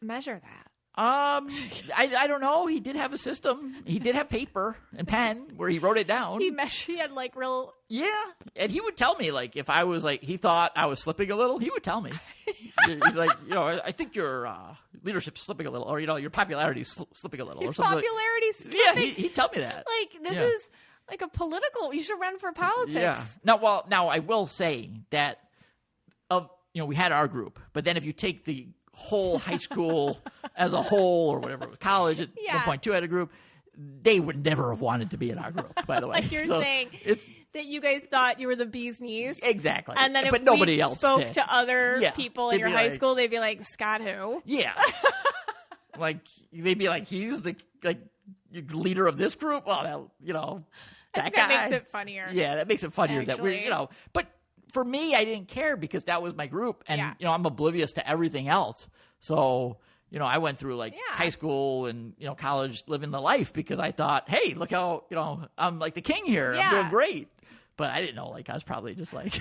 measure that? I don't know. He did have a system. He did have paper and pen where he wrote it down. He had like real. Yeah, and he would tell me like if I was like he thought I was slipping a little, he would tell me. He's like, I think your leadership's slipping a little, or your popularity's slipping a little, or something. Popularity's slipping. Yeah, he'd tell me that. Like this is like a political. You should run for politics. Yeah. Now I will say that we had our group, but then if you take the whole high school as a whole or whatever, college at one point two had a group, they would never have wanted to be in our group, by the way. Like you're saying that you guys thought you were the bee's knees. Exactly. And then if nobody else spoke did. to other people in your high school, they'd be like, Scott who? Yeah. Like they'd be like, he's the leader of this group? Well, that guy. That makes it funnier. Yeah, that makes it funnier that we're, but for me, I didn't care because that was my group, and I'm oblivious to everything else. So I went through like high school and college, living the life because I thought, hey, look how I'm like the king here. Yeah. I'm doing great, but I didn't know I was probably just like,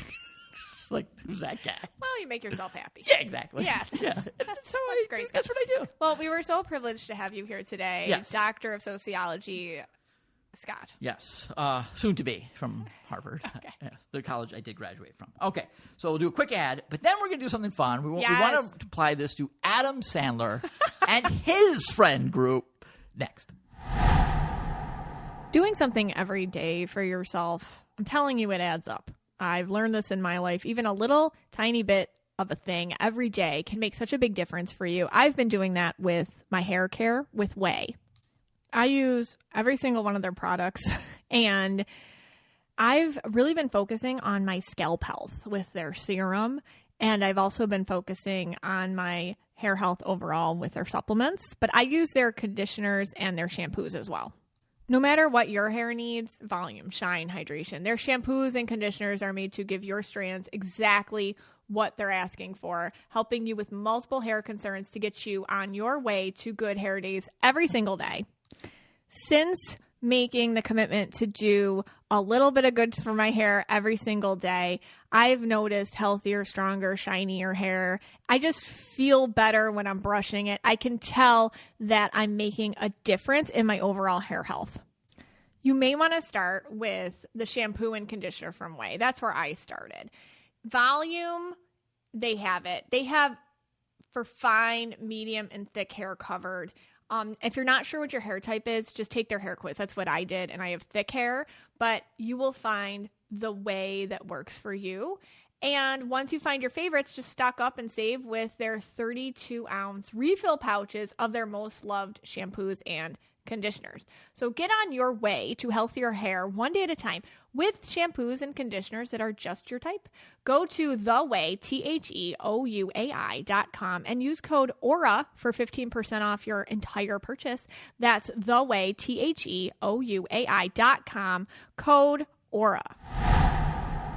who's that guy? Well, you make yourself happy. Yeah, exactly. Yeah, that's great. That's what I do. Well, we were so privileged to have you here today, yes. Doctor of Sociology. Scott. Yes. Soon to be from Harvard. Okay. Yes, the college I did graduate from. Okay. So we'll do a quick ad, but then we're going to do something fun. We want to apply this to Adam Sandler and his friend group next. Doing something every day for yourself, I'm telling you, it adds up. I've learned this in my life. Even a little tiny bit of a thing every day can make such a big difference for you. I've been doing that with my hair care with Way. I use every single one of their products, and I've really been focusing on my scalp health with their serum, and I've also been focusing on my hair health overall with their supplements, but I use their conditioners and their shampoos as well. No matter what your hair needs, volume, shine, hydration, their shampoos and conditioners are made to give your strands exactly what they're asking for, helping you with multiple hair concerns to get you on your way to good hair days every single day. Since making the commitment to do a little bit of good for my hair every single day, I've noticed healthier, stronger, shinier hair. I just feel better when I'm brushing it. I can tell that I'm making a difference in my overall hair health. You may want to start with the shampoo and conditioner from Way. That's where I started. Volume, they have it. They have for fine, medium, and thick hair covered. If you're not sure what your hair type is, just take their hair quiz. That's what I did, and I have thick hair, but you will find the way that works for you. And once you find your favorites, just stock up and save with their 32-ounce refill pouches of their most loved shampoos and conditioners. So get on your way to healthier hair one day at a time with shampoos and conditioners that are just your type. Go to theway, TheOuai.com, and use code AURA for 15% off your entire purchase. That's theway, TheOuai.com, code AURA.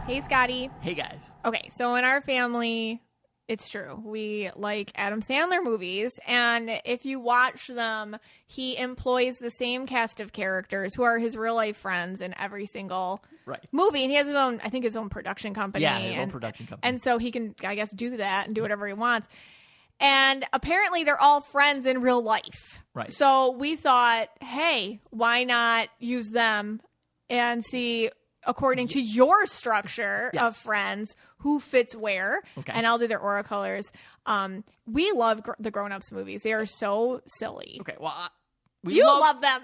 Hey, Scotty. Hey, guys. Okay, so in our family, it's true. We like Adam Sandler movies, and if you watch them, he employs the same cast of characters who are his real-life friends in every single movie. And he has his own, I think, his own production company. Yeah, his own production company. And so he can, I guess, do that and do whatever he wants. And apparently they're all friends in real life. Right. So we thought, hey, why not use them and see, according to your structure of friends, who fits where. Okay. And I'll do their aura colors. We love the Grown-Ups movies. They are so silly. Okay, well, you love them.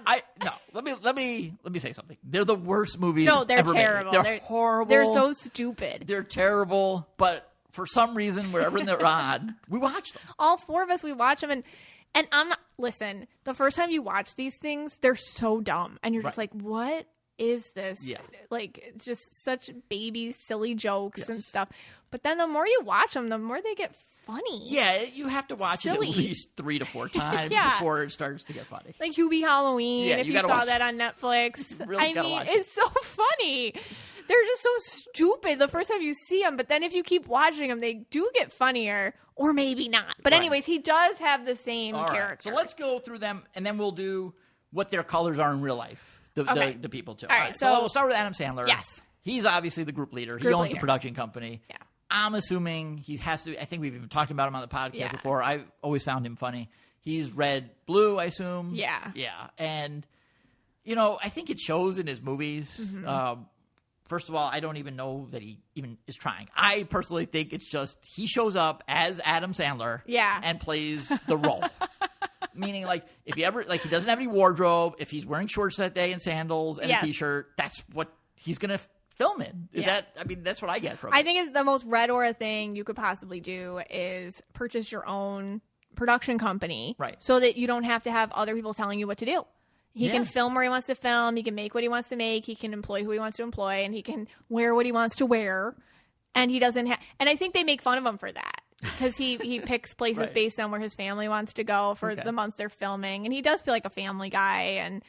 Let me say something. They're the worst movies. No, they're ever terrible. Made. They're horrible. They're so stupid. They're terrible. But for some reason, wherever they're on, we watch them. All four of us, we watch them, and I'm not. Listen, the first time you watch these things, they're so dumb, and you're just like, what is this? Yeah. Like, it's just such baby silly jokes and stuff. But then the more you watch them, the more they get funny. Yeah, you have to watch it at least 3 to 4 times before it starts to get funny. Like Hubie Halloween, if you saw that on Netflix. Really, I mean, it's so funny. They're just so stupid the first time you see them, but then if you keep watching them, they do get funnier, or maybe not. But anyways, he does have the same character. So let's go through them, and then we'll do what their colors are in real life. The people too. All right, so we'll start with Adam Sandler. Yes. He's obviously the group leader. He owns the production company. Yeah. I'm assuming he has to. I think we've even talked about him on the podcast before. I've always found him funny. He's red, blue, I assume. Yeah. Yeah. And, I think it shows in his movies. Mm-hmm. First of all, I don't even know that he even is trying. I personally think it's just he shows up as Adam Sandler and plays the role. Meaning, like, if he ever, like, he doesn't have any wardrobe, if he's wearing shorts that day and sandals and a t-shirt, that's what he's going to film in. That's what I get from it. I think it's the most red aura thing you could possibly do is purchase your own production company. Right. So that you don't have to have other people telling you what to do. He can film where he wants to film. He can make what he wants to make. He can employ who he wants to employ. And he can wear what he wants to wear. And he doesn't have... And I think they make fun of him for that. Because he picks places based on where his family wants to go for the months they're filming. And he does feel like a family guy. And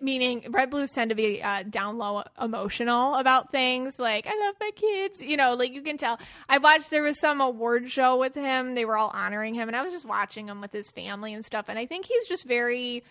meaning Red Blues tend to be down low emotional about things. Like, I love my kids. Like you can tell. There was some award show with him. They were all honoring him. And I was just watching him with his family and stuff. And I think he's just very...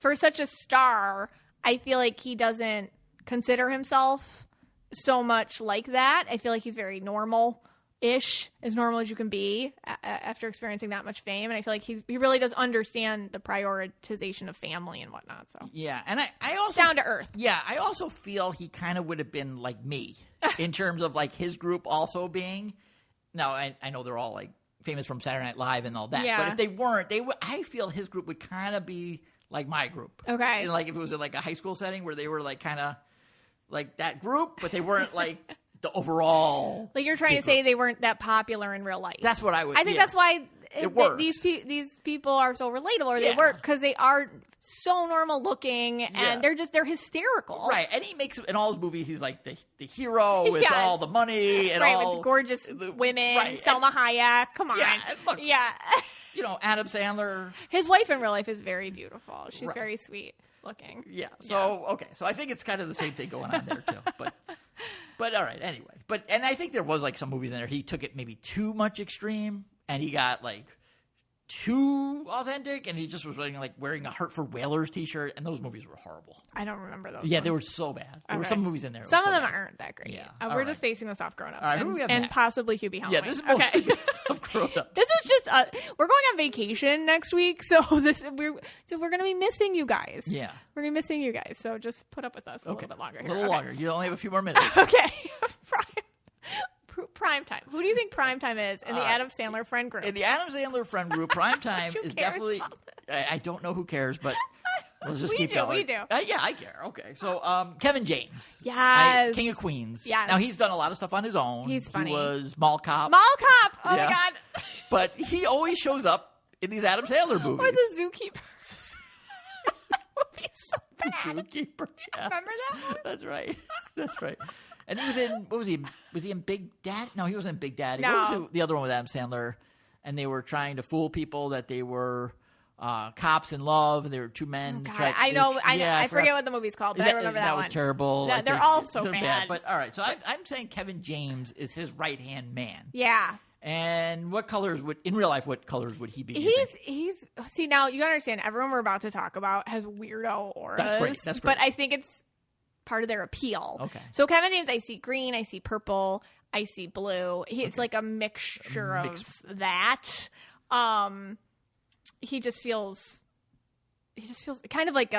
For such a star, I feel like he doesn't consider himself so much like that. I feel like he's very normal-ish, as normal as you can be after experiencing that much fame. And I feel like he really does understand the prioritization of family and whatnot. So yeah, and I also... Down to earth. Yeah, I also feel he kind of would have been like me in terms of like his group also being... Now, I know they're all like famous from Saturday Night Live and all that. Yeah. But if they weren't, I feel his group would kind of be... like my group. Okay. And like if it was in like a high school setting where they were like kind of like that group, but they weren't like the overall. Like you're trying to say they weren't that popular in real life. That's what I would. I think that's why works. these people are so relatable, or they Yeah. work because they are so normal looking, and Yeah. they're hysterical. Right, and he makes in all his movies he's like the hero with Yes. all the money and right, all with gorgeous the, women, right. Selma Hayek. Come on, Yeah, and look, yeah. you know, Adam Sandler. His wife in real life is very beautiful. She's Right. very sweet looking. Yeah. So okay, so I think it's kind of the same thing going on there too. But all right. Anyway, and I think there was like some movies in there he took it maybe too much extreme, and he got like too authentic, and he just was wearing a Hartford Whalers t-shirt, and those movies were horrible. I don't remember those. Yeah, ones. they were so bad. There were Okay. some movies in there. Some so of them bad. aren't that great. Yeah. We're All right. just basing this off grown-ups. All right, who do we have and next? possibly Hubie Halloween. Yeah, this is okay. mostly stuff grown up. This is just we're going on vacation next week, so we're going to be missing you guys. Yeah. We're going to be missing you guys, so just put up with us a little bit longer. A Here. little Okay. longer. You only have a few more minutes. Okay. Prime time. Who do you think prime time is in the Adam Sandler friend group? In the Adam Sandler friend group, prime time Who is cares definitely. about I don't know who cares, but let's just We keep do, going. we do. Yeah, I care. Okay, so Kevin James, Yes. King of Queens. Yes. Now he's done a lot of stuff on his own. He's funny. He was Mall Cop, Mall Cop. Oh Yeah. my god. but he always shows up in these Adam Sandler movies. Or the zookeeper. That would be so The bad. Zookeeper. Yeah. Remember that one? That's right. That's right. And he was in, what was he? Was he in Big Daddy? No, he wasn't in Big Daddy. No. What was the other one with Adam Sandler? And they were trying to fool people that they were cops in love, and they were two men. God, I know. I forget what the movie's called, but I remember that one. was terrible. Yeah, I they're think all so they're bad. But all right, so I'm saying Kevin James is his right-hand man. Yeah. And what colors would he be? do you think? He's see, now you understand everyone we're about to talk about has weirdo auras. That's great. That's But great. I think it's part of their appeal. Okay. So Kevin James, I see green, I see purple, I see blue. It's like a mixture of that. He just feels kind of like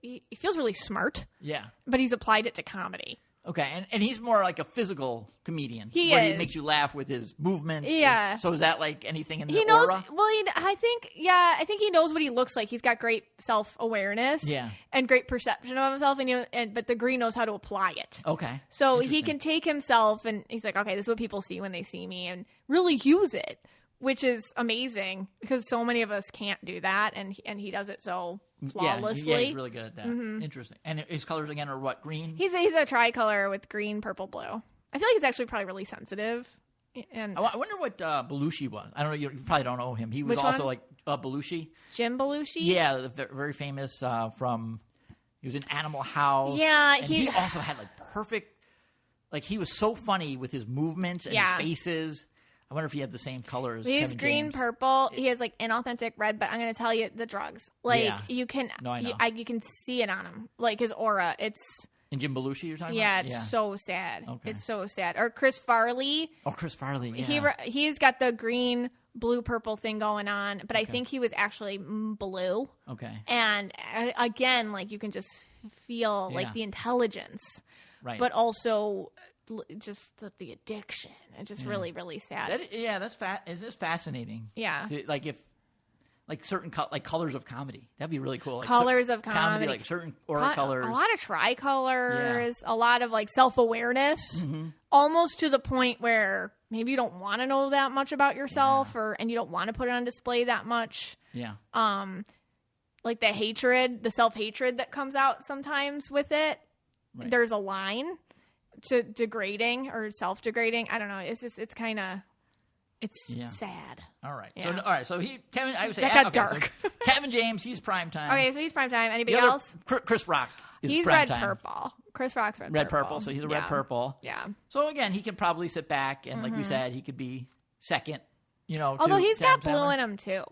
he feels really smart, Yeah. but he's applied it to comedy. Okay, and he's more like a physical comedian. He where is. He makes you laugh with his movement. Yeah. So is that like anything in the He knows. aura? Well, I think he knows what he looks like. He's got great self-awareness, Yeah. and great perception of himself, but the green knows how to apply it. Okay. So he Interesting. can take himself, and he's like, okay, this is what people see when they see me, and really use it, which is amazing because so many of us can't do that, and he does it so flawlessly. Yeah, he's really good at that. Interesting. And his colors again are what? Green? He's a tricolor with green, purple, blue. I feel like he's actually probably really sensitive. And I wonder what Belushi was. I don't know. You probably don't know him. He was Which also one? like Belushi. Jim Belushi? Yeah, very famous from. He was in Animal House. Yeah, and he also had like perfect. Like he was so funny with his movements and his faces. I wonder if he had the same colors. He's Kevin green, James. purple. He has like inauthentic red, but I'm going to tell you the drugs. Like Yeah. you can, No, I know. you can see it on him. Like his aura. It's And Jim Belushi, you're talking yeah, about? it's so sad. Okay. It's so sad. Or Chris Farley. Oh, Chris Farley. Yeah. He's got the green, blue, purple thing going on, but I think he was actually blue. Okay. And again, like you can just feel like the intelligence, Right. but also just the addiction. It's just really, really sad. It's just fascinating. Yeah. Like if, like certain like colors of comedy, that'd be really cool. Like Colors of comedy. like certain aura colors. A lot of tricolors, a lot of like self-awareness, almost to the point where maybe you don't want to know that much about yourself and you don't want to put it on display that much. Yeah. Like the hatred, the self-hatred that comes out sometimes with it. Right. There's a line to degrading or self-degrading. I don't know. It's just, it's kind of, it's sad. All right. Yeah. So all right. So Kevin, I would say That got dark. So Kevin James, he's prime time. Okay, so he's prime time. Anybody The other- else? Chris Rock. Is He's prime red time. purple. Chris Rock's red Purple. So he's a red purple. Yeah. So again, he can probably sit back and, like we said, he could be second. Although he's got Adam blue Sandler. in him too.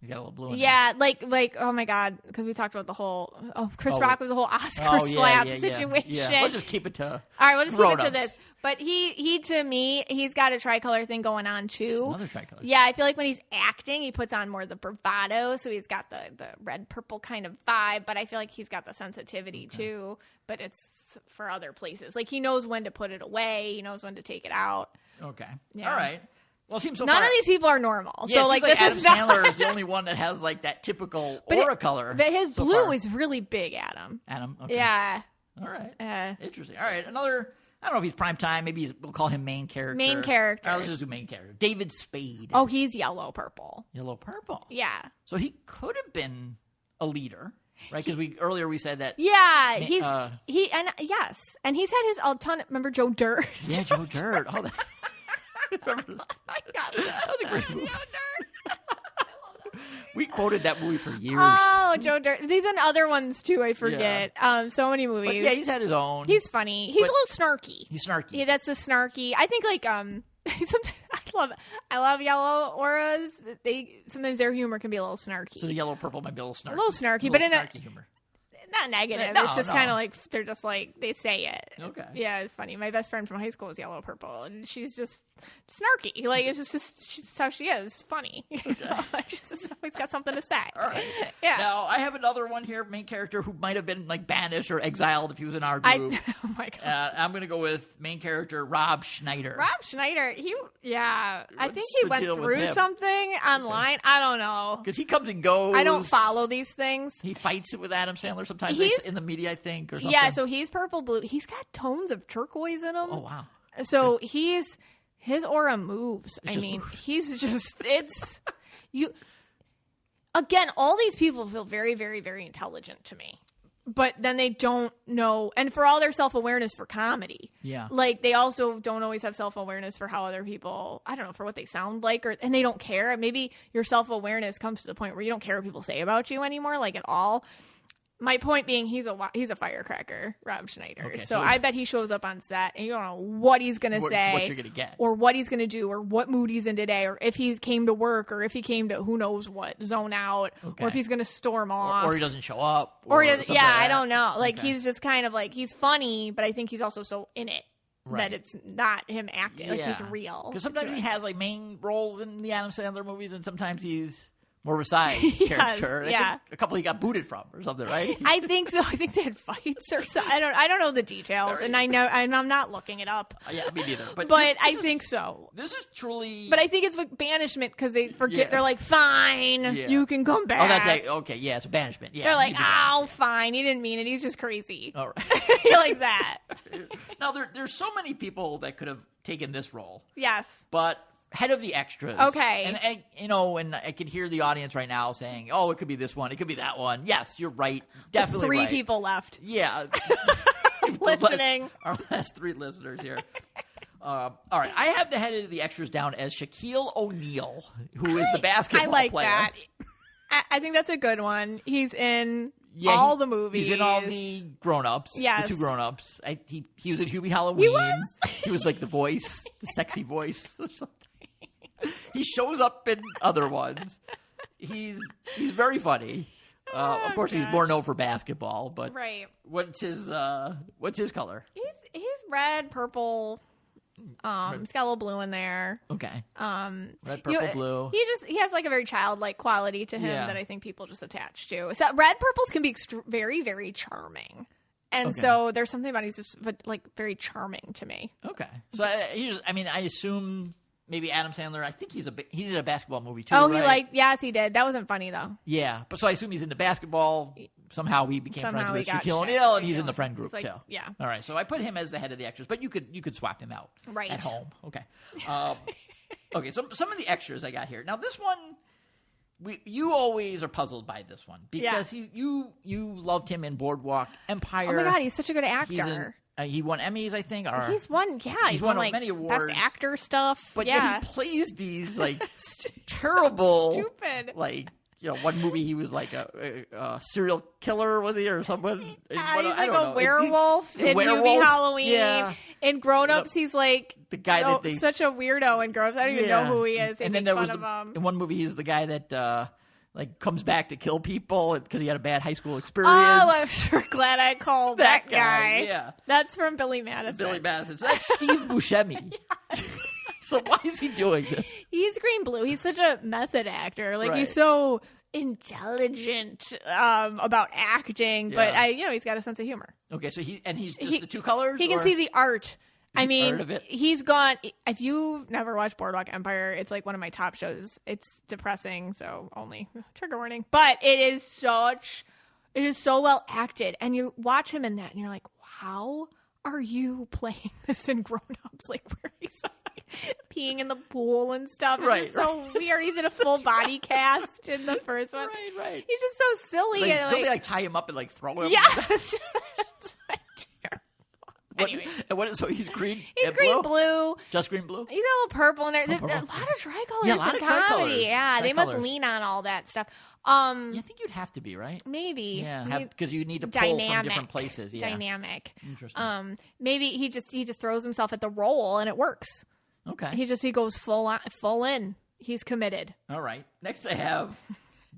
He's got a little blue in him. Yeah, like oh my god, because we talked about the whole Chris Rock was the whole Oscar Oh, yeah, slap yeah, yeah. situation. Yeah. We'll just keep it to. All right, we'll just keep it to grown-ups. this. But he to me, he's got a tricolor thing going on too. Another tricolor. Yeah, I feel like when he's acting, he puts on more of the bravado, so he's got the red purple kind of vibe. But I feel like he's got the sensitivity too. But it's for other places. Like he knows when to put it away. He knows when to take it out. Okay. Yeah. All right. Well, it seems so None far. of these people are normal. Yeah, so it like seems this Adam is not. Sandler is the only one that has like that typical aura color. But his so blue far. is really big, Adam. Adam. Okay. Yeah. All right. Interesting. All right. I don't know if he's prime time. Maybe we'll call him main character. Main character. Let's just do main character. David Spade. Oh, he's yellow purple. Yellow purple. Yeah. So he could have been a leader, right? Because earlier we said that. Yeah, and he's had his ton. Remember Joe Dirt? Yeah, Joe Dirt. Oh, that, God, that was a great movie. We quoted that movie for years. Oh, Joe Dirt. He's in other ones too. I forget. So many movies. But yeah, he's had his own. He's funny. He's a little snarky. He's snarky. Yeah, that's a snarky. I think sometimes I love yellow auras. Sometimes their humor can be a little snarky. So the yellow purple might be a little snarky. A little snarky, but in snarky humor. Not negative. No, it's just kind of like they're just like they say it. Okay. Yeah, it's funny. My best friend from high school is yellow purple, and she's just snarky. Like it's just how she is. It's funny. She's just always got something to say. All right. Yeah. Now I have another one here, main character who might have been like banished or exiled if he was in our group. Oh my god. I'm going to go with main character Rob Schneider. Rob Schneider. I think What's he the went deal with through him? something online. I don't know. Because he comes and goes. I don't follow these things. He fights it with Adam Sandler sometimes in the media, I think, or something. Yeah, so he's purple blue. He's got tones of turquoise in him. Oh, wow. So his aura moves. Moves. He's just again, all these people feel very, very, very intelligent to me. But then they don't know, and for all their self-awareness for comedy. Yeah. Like, they also don't always have self-awareness for how other people, I don't know, for what they sound like, and they don't care. Maybe your self-awareness comes to the point where you don't care what people say about you anymore, like, at all. My point being, he's a firecracker, Rob Schneider. Okay, so I bet he shows up on set, and you don't know what he's going to say. What you're going to get. Or what he's going to do, or what mood he's in today, or if he came to work, or if he came to who knows what, zone out, Okay. or if he's going to storm off. Or he doesn't show up. Or he doesn't, something yeah, like that. I don't know. Like, Okay. he's just kind of like, he's funny, but I think he's also so in it Right. that it's not him acting. Like, he's Yeah. real. Because sometimes to he it. has like main roles in the Adam Sandler movies, and sometimes he's more of a side Yes, character. I yeah. think a couple he got booted from or something, right? I think so. I think they had fights or so. I don't know the details, and I'm not looking it up. Yeah, me neither. But I think so. This is truly. But I think it's like banishment because they forget. Yeah. They're like, fine, Yeah. you can come back. Oh, that's like, okay. Yeah, it's a banishment. Yeah, They're like, maybe that. oh, fine, he didn't mean it. He's just crazy. All right. Like that. Now there's so many people that could have taken this role, Yes. but head of the extras. Okay. And I could hear the audience right now saying, "Oh, it could be this one. It could be that one." Yes, you're right. Definitely Three right. people left. Yeah. Listening. Our last three listeners here. All right. I have the head of the extras down as Shaquille O'Neal, who is the basketball I like player. that. I think that's a good one. He's in all the movies. He's in all the grown-ups. Yes. The two grown-ups. He was in Hubie Halloween. He was? He was like the voice, the sexy voice or something. He shows up in other ones. He's very funny. Of course, he's more known for basketball, but Right. what's his color? He's red, purple. He's got a little blue in there. Okay. Red, You know, purple, blue. He has like a very childlike quality to him Yeah. that I think people just attach to. So red purples can be very, very charming. And Okay. so there's something about he's just like very charming to me. Okay. So I assume maybe Adam Sandler. I think he did a basketball movie too. Oh, right? yes, he did. That wasn't funny though. Yeah, but so I assume he's into basketball. Somehow he became Somehow friends he with got Shaquille Shaq- O'Neal, and he's Shaquille. in the friend group He's like, too. yeah. All right, so I put him as the head of the extras, but you could swap him out Right. at home. Okay. Okay. So some of the extras I got here. Now this one, you always are puzzled by this one because you loved him in Boardwalk Empire. Oh my god, he's such a good He's in, actor. he won Emmys, I think. Or He's won won like many awards. best actor stuff. But yeah, he plays these like terrible, stupid. like one movie he was like a serial killer, was he, or someone? He's I like don't a know. werewolf in werewolf? Movie Halloween. Yeah. In Grown Ups, he's like The guy that they such a weirdo in Grown Ups. I don't even know who he is. They And then make there fun was of him. in one movie he's the guy that like comes back to kill people because he had a bad high school experience. Oh, I'm sure glad I called that guy. Yeah, That's from Billy Madison. Billy Madison. So that's Steve Buscemi. So why is he doing this? He's green blue. He's such a method actor. Like Right. he's so intelligent about acting, but he's got a sense of humor. Okay, so he's just the two colors. He can or? see the art. I mean, art of it? he's gone. If you've never watched Boardwalk Empire, it's like one of my top shows. It's depressing, so only trigger warning. But it is so well acted, and you watch him in that, and you're like, how are you playing this in Grown Ups? Like, where he's like peeing in the pool and stuff. It's just so weird. He's in a full body cast in the first one. Right. He's just so silly. Like, and, don't they like tie him up and like throw him? Yeah. It's like terrible. Anyway. So he's green. He's green blue. Just green blue. He's a little purple in there. There's a lot of tricolors. Yeah, a lot in of comedy. tricolors. Yeah, they must lean on all that stuff. I think you'd have to be, right? Maybe. Yeah, because you need to pull from different places. Yeah. Dynamic. Interesting. Maybe he just throws himself at the role and it works. Okay. He goes full in. He's committed. All right. Next I have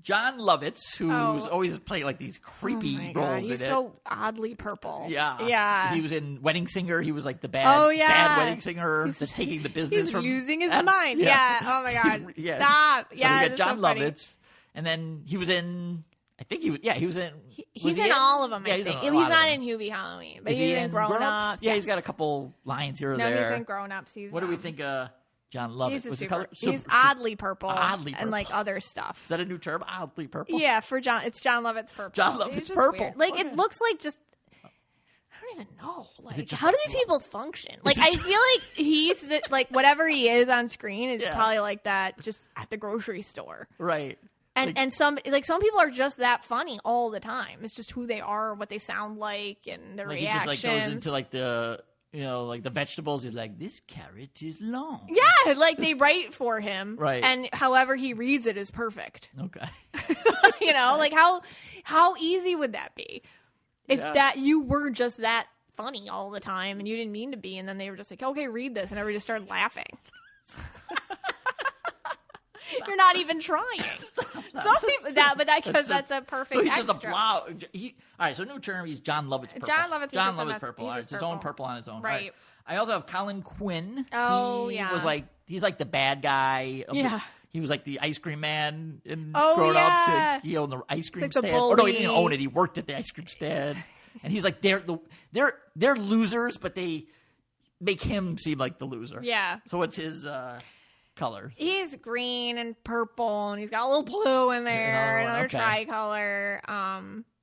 John Lovitz, who's always playing like these creepy roles in it. He's so oddly purple. Yeah. He was in Wedding Singer. He was like the bad wedding singer that's taking the business from... He's losing his mind. Yeah. Oh, my God. Yeah. Stop. So we got John Lovitz. And then he was in... I think he was in... He's in all of them, Yeah, I think. He's not in Hubie Halloween, but he's in Grown Ups. Yeah, he's got a couple lines here or there. No, he's in Grown Ups. What do we think of John Lovitz? He's oddly purple. And like other stuff. Is that a new term? Oddly purple? Yeah, it's John Lovitz purple. John Lovitz purple. Weird. Like, it looks like just... I don't even know. Like, how do these people function? Like, I feel like he's like whatever he is on screen is probably like that just at the grocery store. Right. And some people are just that funny all the time. It's just who they are, what they sound like, and their reactions. He just like goes into like the like the vegetables. He's like, this carrot is long. Yeah, like they write for him, right? And however he reads it is perfect. Okay. Like how easy would that be if that you were just that funny all the time and you didn't mean to be, and then they were just like, okay, read this, and everybody just started laughing. You're not even trying. Some people because that's a perfect. So he's extra. just a blob. All right. So new term. He's John Lovitz purple. John Lovitz purple. All right, it's his own purple on its own. Right. Right. I also have Colin Quinn. Oh, he was like he's like the bad guy. He was like the ice cream man in Grown Ups. And he owned the ice cream stand. Oh no, he didn't own it. He worked at the ice cream stand. And he's like they're losers, but they make him seem like the loser. Yeah. So what's his color? He's green and purple, and he's got a little blue in there, another tricolor.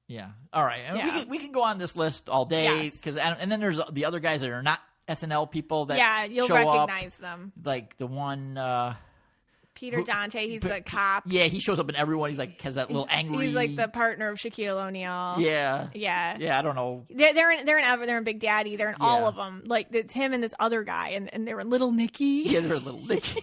Yeah. All right. And we can go on this list all day and then there's the other guys that are not SNL people that you'll show recognize up, them. Like the one Peter Dante, he's the cop. Yeah, he shows up in everyone. He's like has that little angry. He's like the partner of Shaquille O'Neal. Yeah. Yeah. I don't know. They're in Big Daddy. They're in all of them. Like it's him and this other guy, and they were in Little Nicky. Yeah, they're in Little Nicky.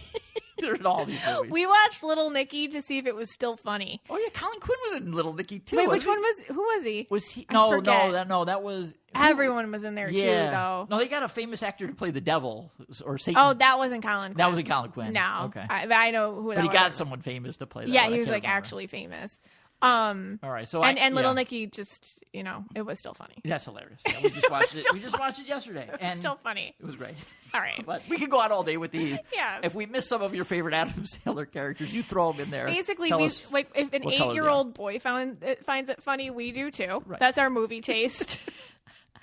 They're in all these movies. We watched Little Nicky to see if it was still funny. Oh yeah, Colin Quinn was in Little Nicky too. Wait, which one was? Who was he? Was he? No, that was. Everyone was in there too, though. No, they got a famous actor to play the devil or Satan. Oh, that wasn't Colin Quinn. That wasn't Colin Quinn. No. Okay. I know who that was. But he got someone famous to play that. Yeah, he was like actually famous. All right, so and Little Nicky just it was still funny. That's hilarious. Yeah, we just watched it. We just watched it yesterday, and still funny. It was great. All right, but we could go out all day with these. Yeah. If we miss some of your favorite Adam Sandler characters, you throw them in there. Basically, if an 8-year-old boy finds it funny, we do too. Right. That's our movie taste.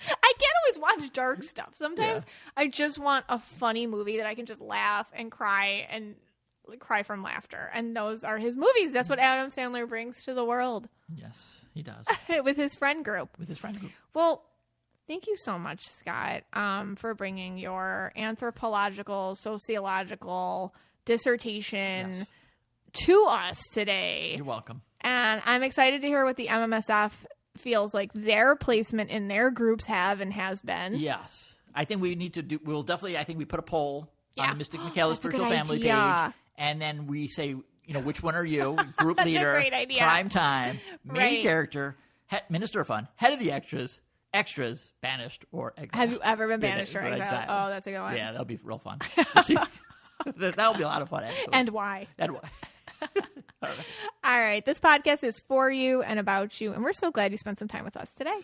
I can't always watch dark stuff. Sometimes I just want a funny movie that I can just laugh and cry from laughter. And those are his movies. That's what Adam Sandler brings to the world. Yes, he does. With his friend group. Well, thank you so much, Scott, for bringing your anthropological, sociological dissertation to us today. You're welcome. And I'm excited to hear what the MMSF feels like their placement in their groups have and has been. Yes. I think we need to do, I think we put a poll on the Mystic Michaela Spiritual Family page. And then we say, which one are you? Group That's leader, a great idea. prime time, main character, minister of fun, head of the extras, banished or exiled. Have you ever been banished or exiled? Oh, that's a good one. Yeah, that'll be real fun. That'll be a lot of fun, actually. And why? All right. This podcast is for you and about you, and we're so glad you spent some time with us today.